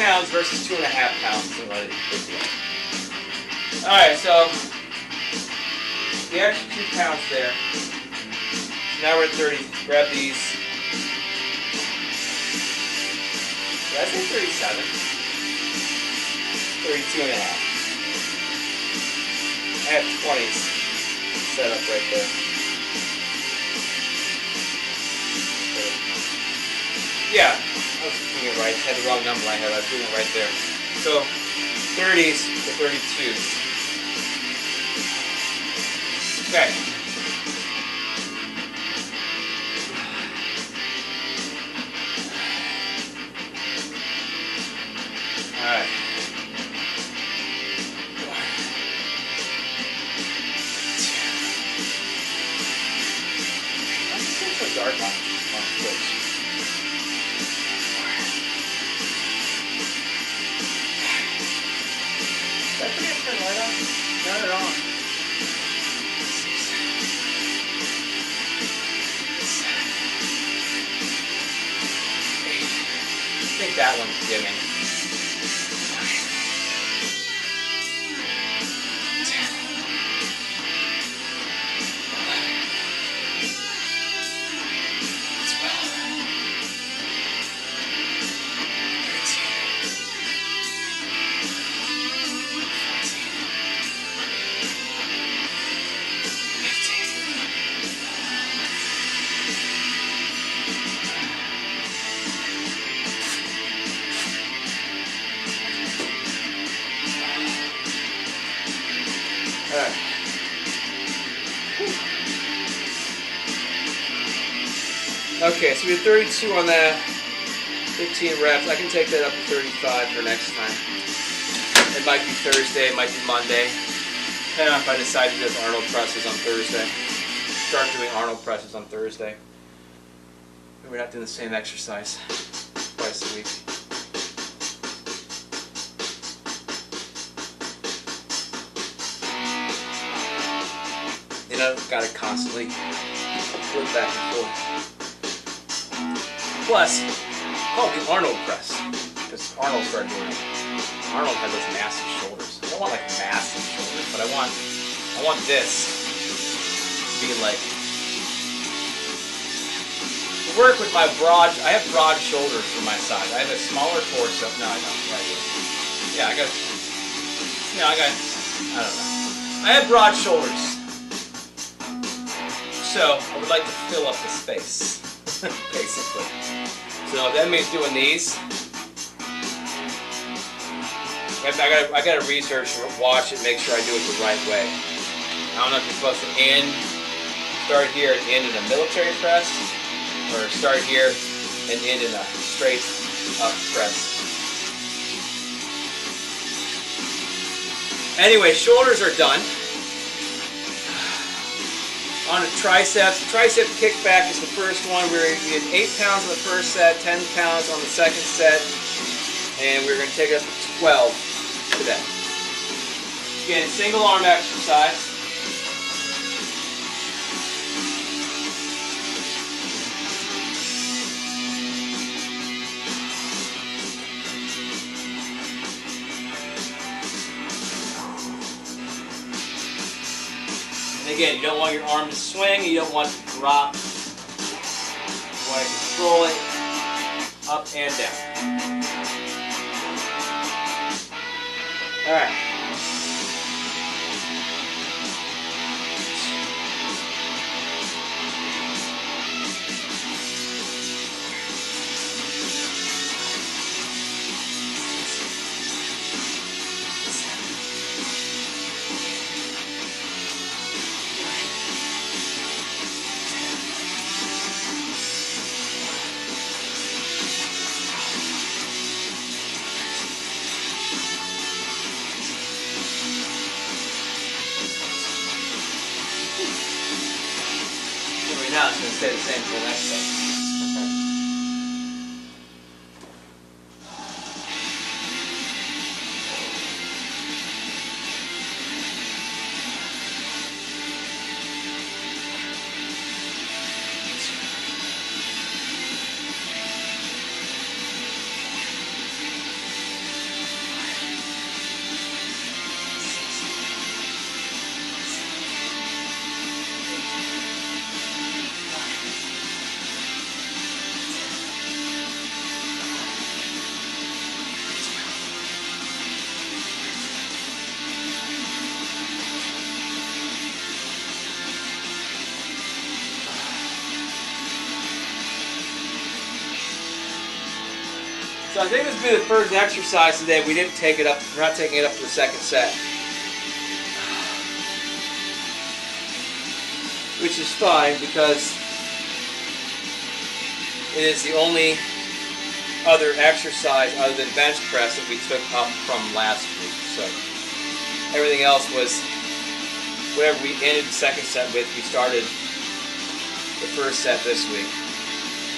pounds versus 2.5 pounds isn't really a big deal. Alright, so the extra 2 pounds there. Now we're at 30. Grab these. Did I say 37? 32 and a half. I have 20s set up right there. Yeah, I was doing it right. I had the wrong number in my head. I was doing it right there. So 30s to 32s. Okay. Alright. Why is it so dark on Twitch? Did I forget to turn the light on? Turn it on. I think that one's dimming. Okay, so we had 32 on that, 15 reps. I can take that up to 35 for next time. It might be Thursday, it might be Monday. Depending on if I decide to do Arnold presses on Thursday. Start doing Arnold presses on Thursday. We're not doing the same exercise twice a week. You know, got to constantly flip back and forth. Plus, call it the Arnold press, because Arnold started doing it. Arnold had those massive shoulders. I don't want like massive shoulders, but I want this to be like, to work with my broad. I have broad shoulders for my size. I have a smaller torso. No, I don't. Right here. Yeah, I don't know. I have broad shoulders, so I would like to fill up the space. Basically. So that means doing these. I gotta research, watch it, make sure I do it the right way. I don't know if you're supposed to start here and end in a military press, or start here and end in a straight up press. Anyway, shoulders are done. On a triceps, tricep kickback is the first one. We had 8 pounds on the first set, 10 pounds on the second set, and we're going to take it up to 12 today. Again, single arm exercise. And again, you don't want your arm to swing, you don't want it to drop. You want to control it up and down. All right. Now it's going to stay the same for the next set. So I think this will be the first exercise today. We didn't take it up. We're not taking it up to the second set, which is fine because it is the only other exercise other than bench press that we took up from last week. So everything else was whatever we ended the second set with. We started the first set this week,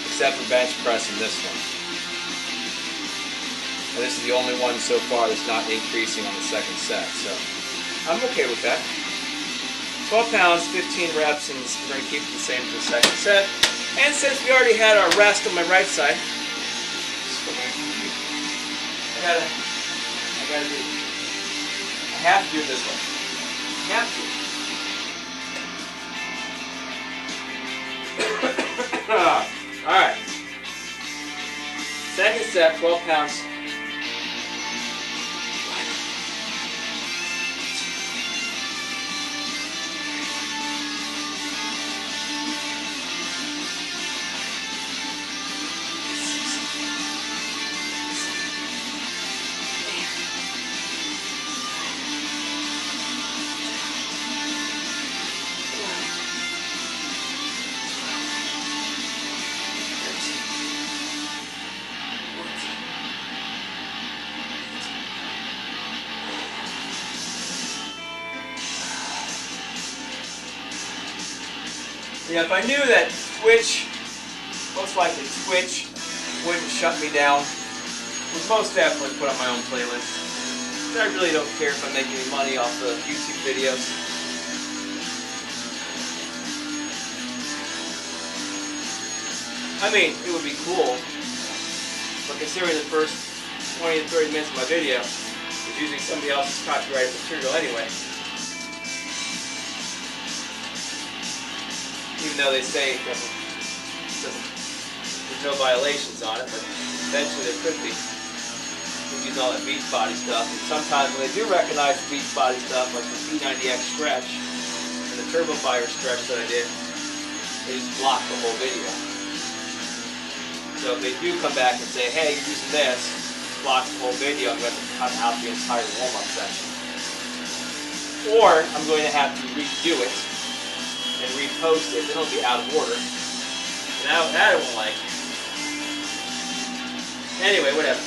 except for bench press in this one. And this is the only one so far that's not increasing on the second set. So I'm okay with that. 12 pounds, 15 reps, and we're going to keep it the same for the second set. And since we already had our rest on my right side, I have to do it this way. I have to. Alright. Second set, 12 pounds. Yeah, if I knew that Twitch, most likely Twitch, wouldn't shut me down, would most definitely put on my own playlist. I really don't care if I make any money off the YouTube videos. I mean, it would be cool, but considering the first 20 to 30 minutes of my video is using somebody else's copyrighted material anyway. Even though they say there's no violations on it, but eventually there could be. We're using all that Beachbody stuff, and sometimes when they do recognize the Beachbody stuff, like the P90X stretch and the Turbo Fire stretch that I did, they just block the whole video. So if they do come back and say, hey, you're using this, block the whole video, I'm going to cut out the entire warm-up section. Or I'm going to have to redo it and repost it, then it'll be out of order. Now that I won't like. Anyway, whatever.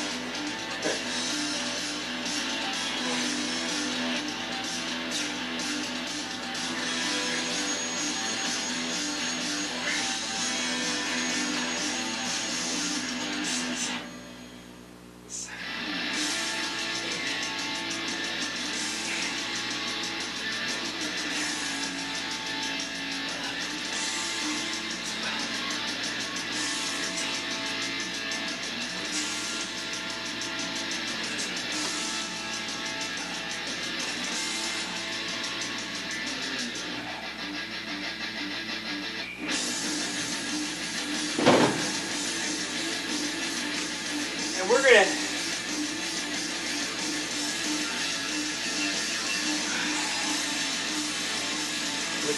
We're gonna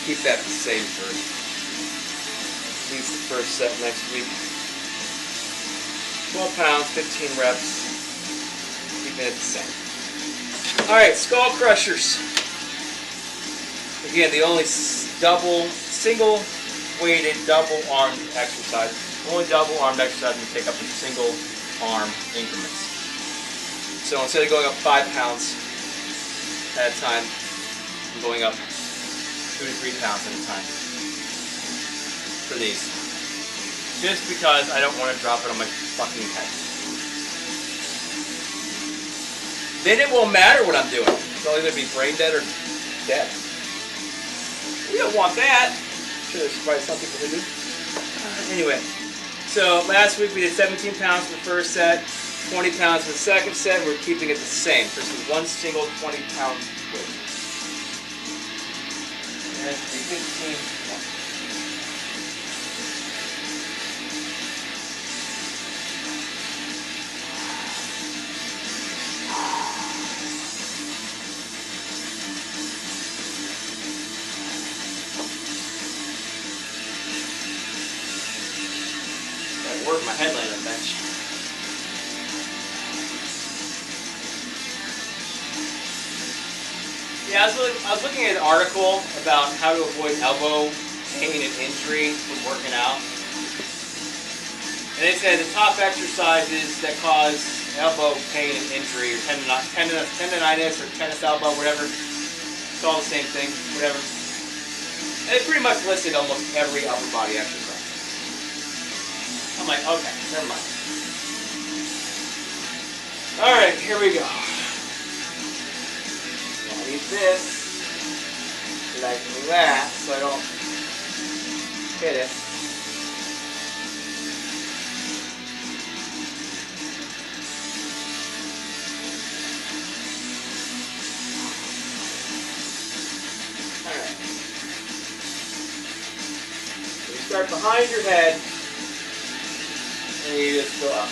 keep that the same for at least the first set next week. 12 pounds, 15 reps, keeping it the same. Alright, skull crushers. Again, the only single weighted double armed exercise. Only double armed exercise we take up in single arm increments. So instead of going up 5 pounds at a time, I'm going up 2 to 3 pounds at a time for these. Just because I don't want to drop it on my fucking head. Then it won't matter what I'm doing. I'll either be brain dead or dead. We don't want that. I'm sure there's probably some people who do. Anyway. So last week we did 17 pounds for the first set, 20 pounds for the second set. We're keeping it the same. This is one single 20-pound weight. And 15. Work my headline on the bench. Yeah, I was looking at an article about how to avoid elbow pain and injury from working out. And they said the top exercises that cause elbow pain and injury, or tendonitis, or tennis elbow, whatever. It's all the same thing, whatever. And they pretty much listed almost every upper body exercise. I'm like, okay, never mind. Alright, here we go. I'll need this like that so I don't hit it. Alright. So you start behind your head and you just go up.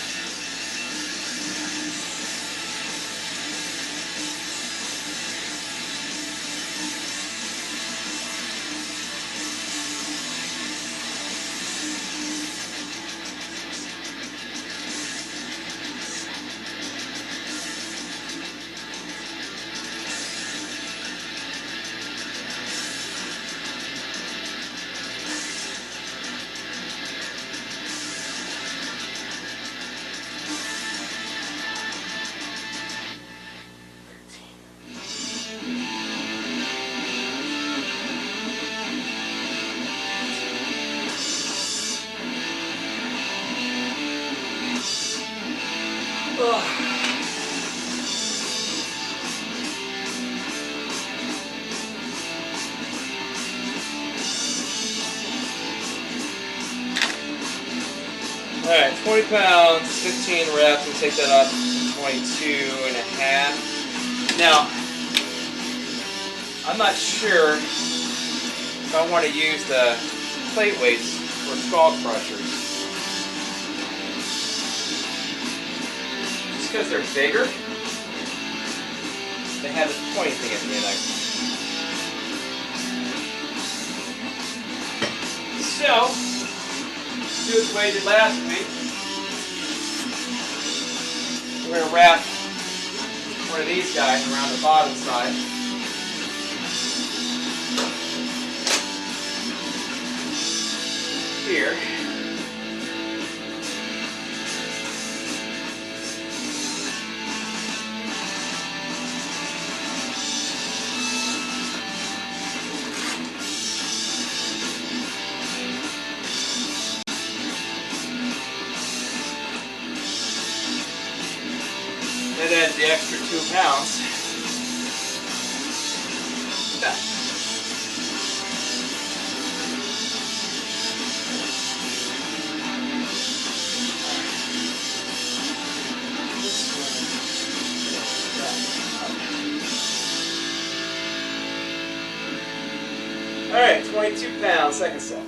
Alright, 20 pounds, 15 reps, we'll take that up to 22 and a half. Now, I'm not sure if I want to use the plate weights for skull crushers. Just because they're bigger, they have this pointy thing at the end. So, do it the way I did last week. We're going to wrap one of these guys around the bottom side. Here. And then the extra 2 pounds. That. All right, 22 pounds, second set.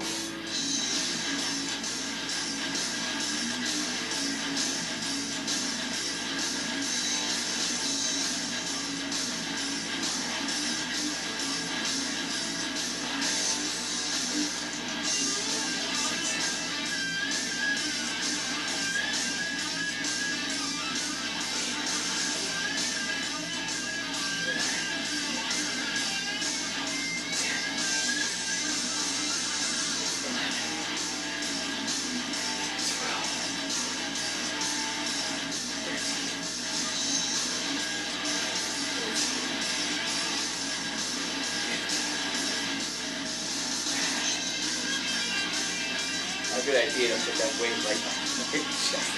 A good idea to put that weight right on your chest.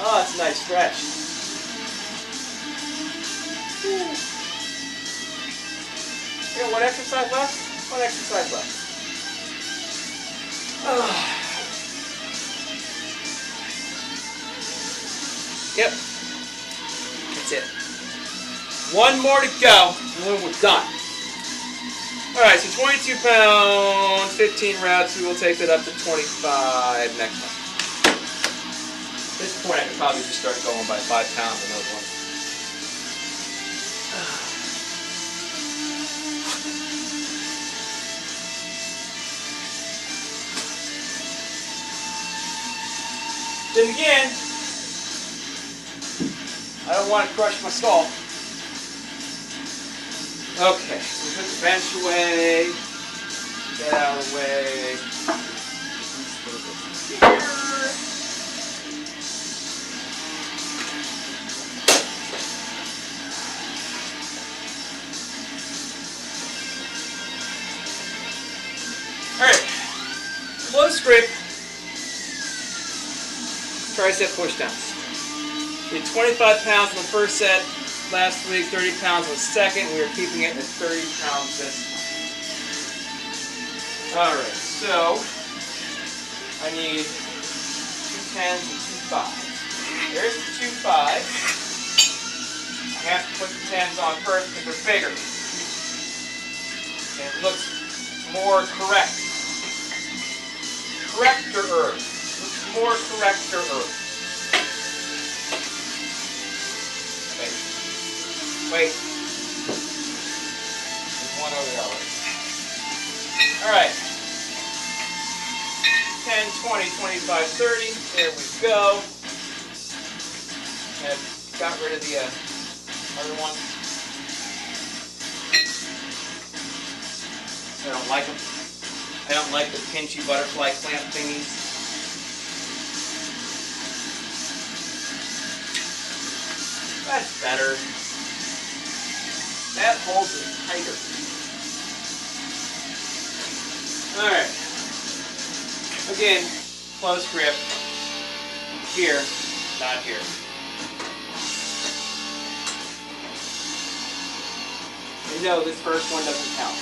Oh, it's a nice stretch. You got one exercise left? One exercise left. Yep. That's it. One more to go, and then we're done. Alright, so 22 pounds, 15 reps. We will take that up to 25 next one. At this point, I could probably just start going by 5 pounds on those ones. Then again, I don't want to crush my skull. Okay, so we put the bench away, get out of the way. Alright, close grip, tricep push downs. Did 25 pounds in the first set last week, 30 pounds in the second. We are keeping it at 30 pounds this time. Alright, so I need 2 10s and 2 5s. There's the 2 5s. I have to put the 10s on first because they're bigger. And it looks more correct. Corrector-er. Looks more corrector-er. Wait. There's one over there already. Alright. 10, 20, 25, 30. There we go. And got rid of the other one. I don't like them. I don't like the pinchy butterfly clamp thingies. That's better. That holds it tighter. Alright. Again, close grip. Here, not here. And no, this first one doesn't count.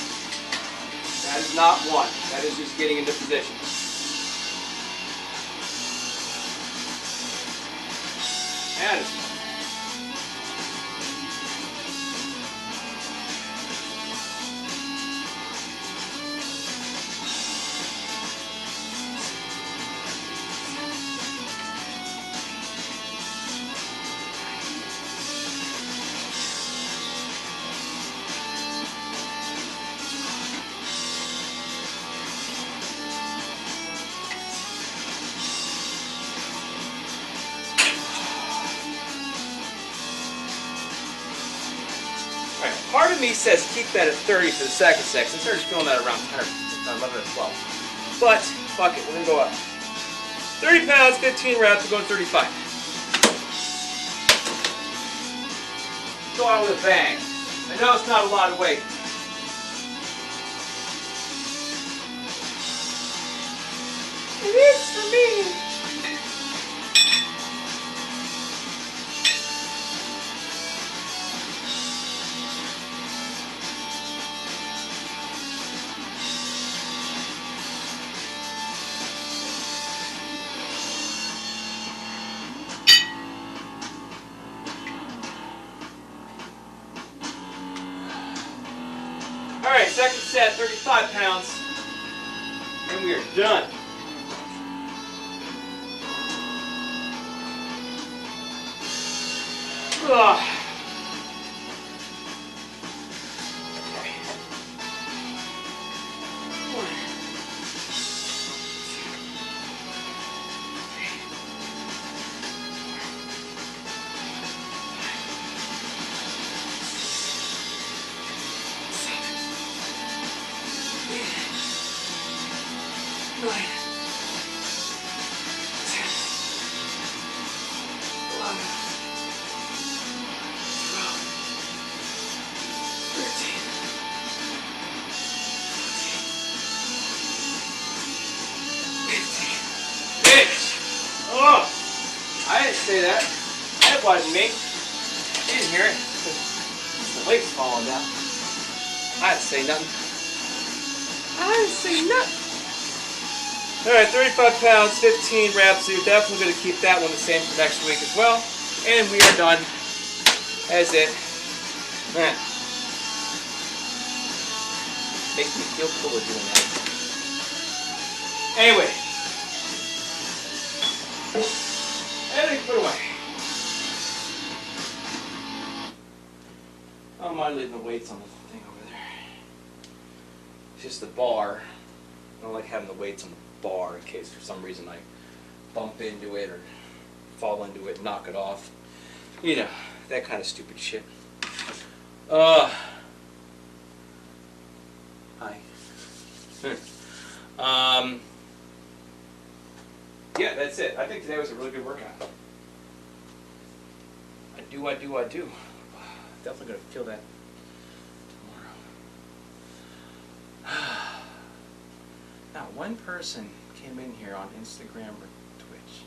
That is not one. That is just getting into position. That is fun. Part of me says keep that at 30 for the second set, since they're just feeling that around 10 or 11 or 12. But, fuck it, we're going to go up. 30 pounds, 15 reps, we're going 35. Go out with a bang. I know it's not a lot of weight. It is for me. Alright, second set, 35 pounds. And we are done. Ugh. Okay. 1, 2, 3, 4, 5, 6, 7, 8, 9, 10, 11, 12, 13, 14, 15. Finish! Oh! I didn't say that. That wasn't me. You didn't hear it. The weight's falling down. I didn't say nothing. I didn't say nothing. Alright, 35 pounds, 15 reps. So you're definitely going to keep that one the same for next week as well. And we are done. That's it. Man. Makes me feel cooler doing that. Anyway. Everything put away. I don't mind leaving the weights on the thing over there. It's just the bar. I don't like having the weights on the bar in case for some reason I bump into it or fall into it, knock it off. You know, that kind of stupid shit. Hi. Yeah, that's it. I think today was a really good workout. I do. Definitely gonna feel that tomorrow. Now, one person came in here on Instagram or Twitch.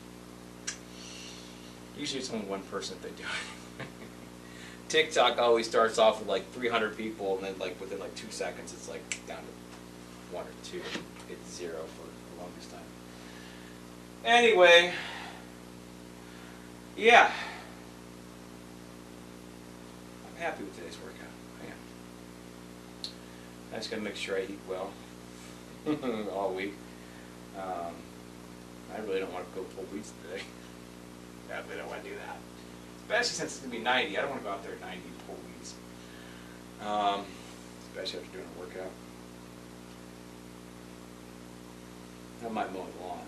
Usually it's only one person if they do it. TikTok always starts off with like 300 people, and then like within like 2 seconds it's like down to 1 or 2. It's 0 for the longest time. Anyway, yeah. I'm happy with today's workout. I am. I just gotta make sure I eat well all week. I really don't want to go pull weeds today. I really don't want to do that. Especially since it's going to be 90. I don't want to go out there at 90 and pull weeds. Especially after doing a workout. I might mow the lawn.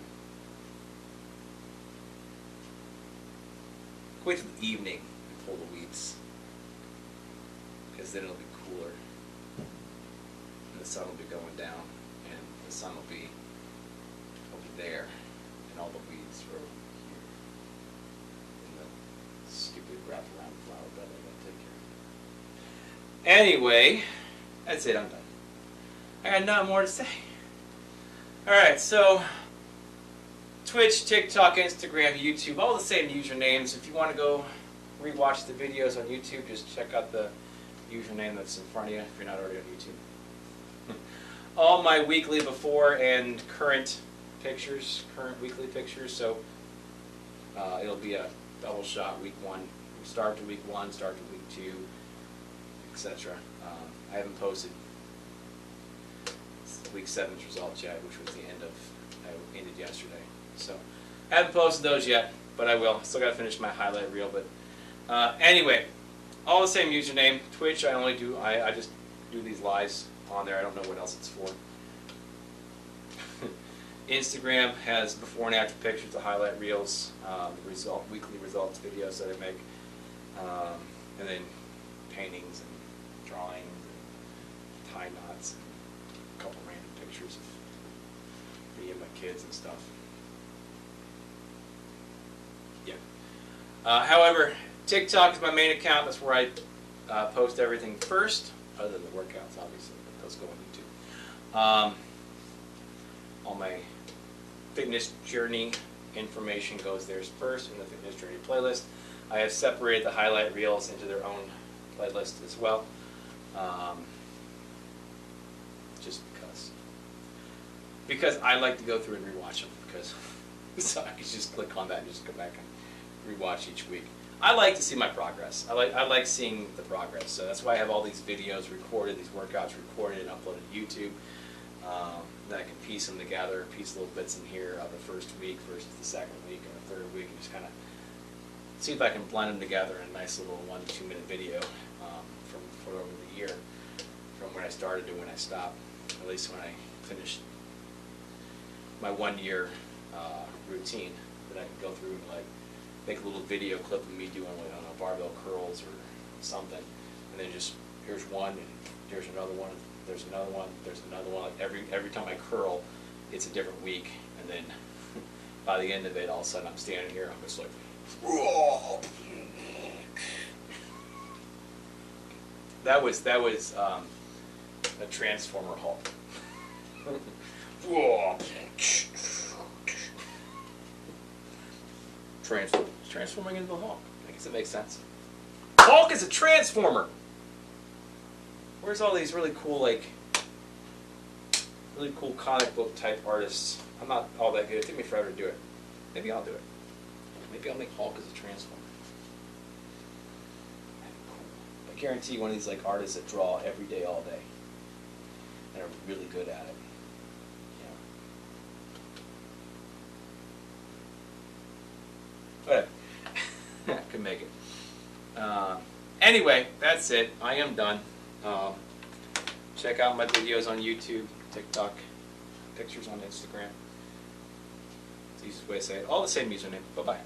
Wait till the evening and pull the weeds. Because then it'll be cooler. And the sun will be going down. And the sun will be over there. And all the weeds are over here. And the stupid wraparound flower bed I gotta take care of. Anyway, that's it, I'm done. I got nothing more to say. Alright, so Twitch, TikTok, Instagram, YouTube, all the same usernames. If you want to go rewatch the videos on YouTube, just check out the username that's in front of you if you're not already on YouTube. All my weekly before and current pictures, current weekly pictures, so it'll be a double shot week 1. Start to week 1, start to week 2, etc. I haven't posted week 7's results yet, which was the end of, I ended yesterday. So I haven't posted those yet, but I will. Still got to finish my highlight reel, but anyway, all the same username. Twitch, I just do these lives on there. I don't know what else it's for. Instagram has before and after pictures, the highlight reels, weekly results videos that I make, and then paintings and drawings and tie knots and a couple random pictures of me and my kids and stuff. Yeah. However, TikTok is my main account. That's where I post everything first, other than the workouts, obviously, but those go on YouTube. All my fitness journey information goes there first in the fitness journey playlist. I have separated the highlight reels into their own playlist as well, just because I like to go through and rewatch them, because so I can just click on that and just go back and rewatch each week. I like to see my progress. I like seeing the progress, so that's why I have all these videos recorded, these workouts recorded and uploaded to YouTube. Then I can piece them together, piece little bits in here of the first week versus the second week and the third week, and just kind of see if I can blend them together in a nice little 1 to 2 minute video for over the year, from when I started to when I stopped, at least when I finished my 1 year routine. That I can go through and like make a little video clip of me doing, like, I don't know, barbell curls or something, and then just here's one and here's another one. There's another one, there's another one. Like every time I curl, it's a different week, and then by the end of it, all of a sudden I'm standing here, I'm just like, that was a Transformer Hulk. Transforming into the Hulk. I guess it makes sense. Hulk is a transformer. Where's all these really cool, comic book type artists? I'm not all that good. It took me forever to do it. Maybe I'll do it. Maybe I'll make Hulk as a transformer. I guarantee you one of these artists that draw every day, all day, and are really good at it. Whatever. I could make it. Anyway, that's it. I am done. Check out my videos on YouTube, TikTok, pictures on Instagram. easiest way to say it. All the same username. Bye-bye.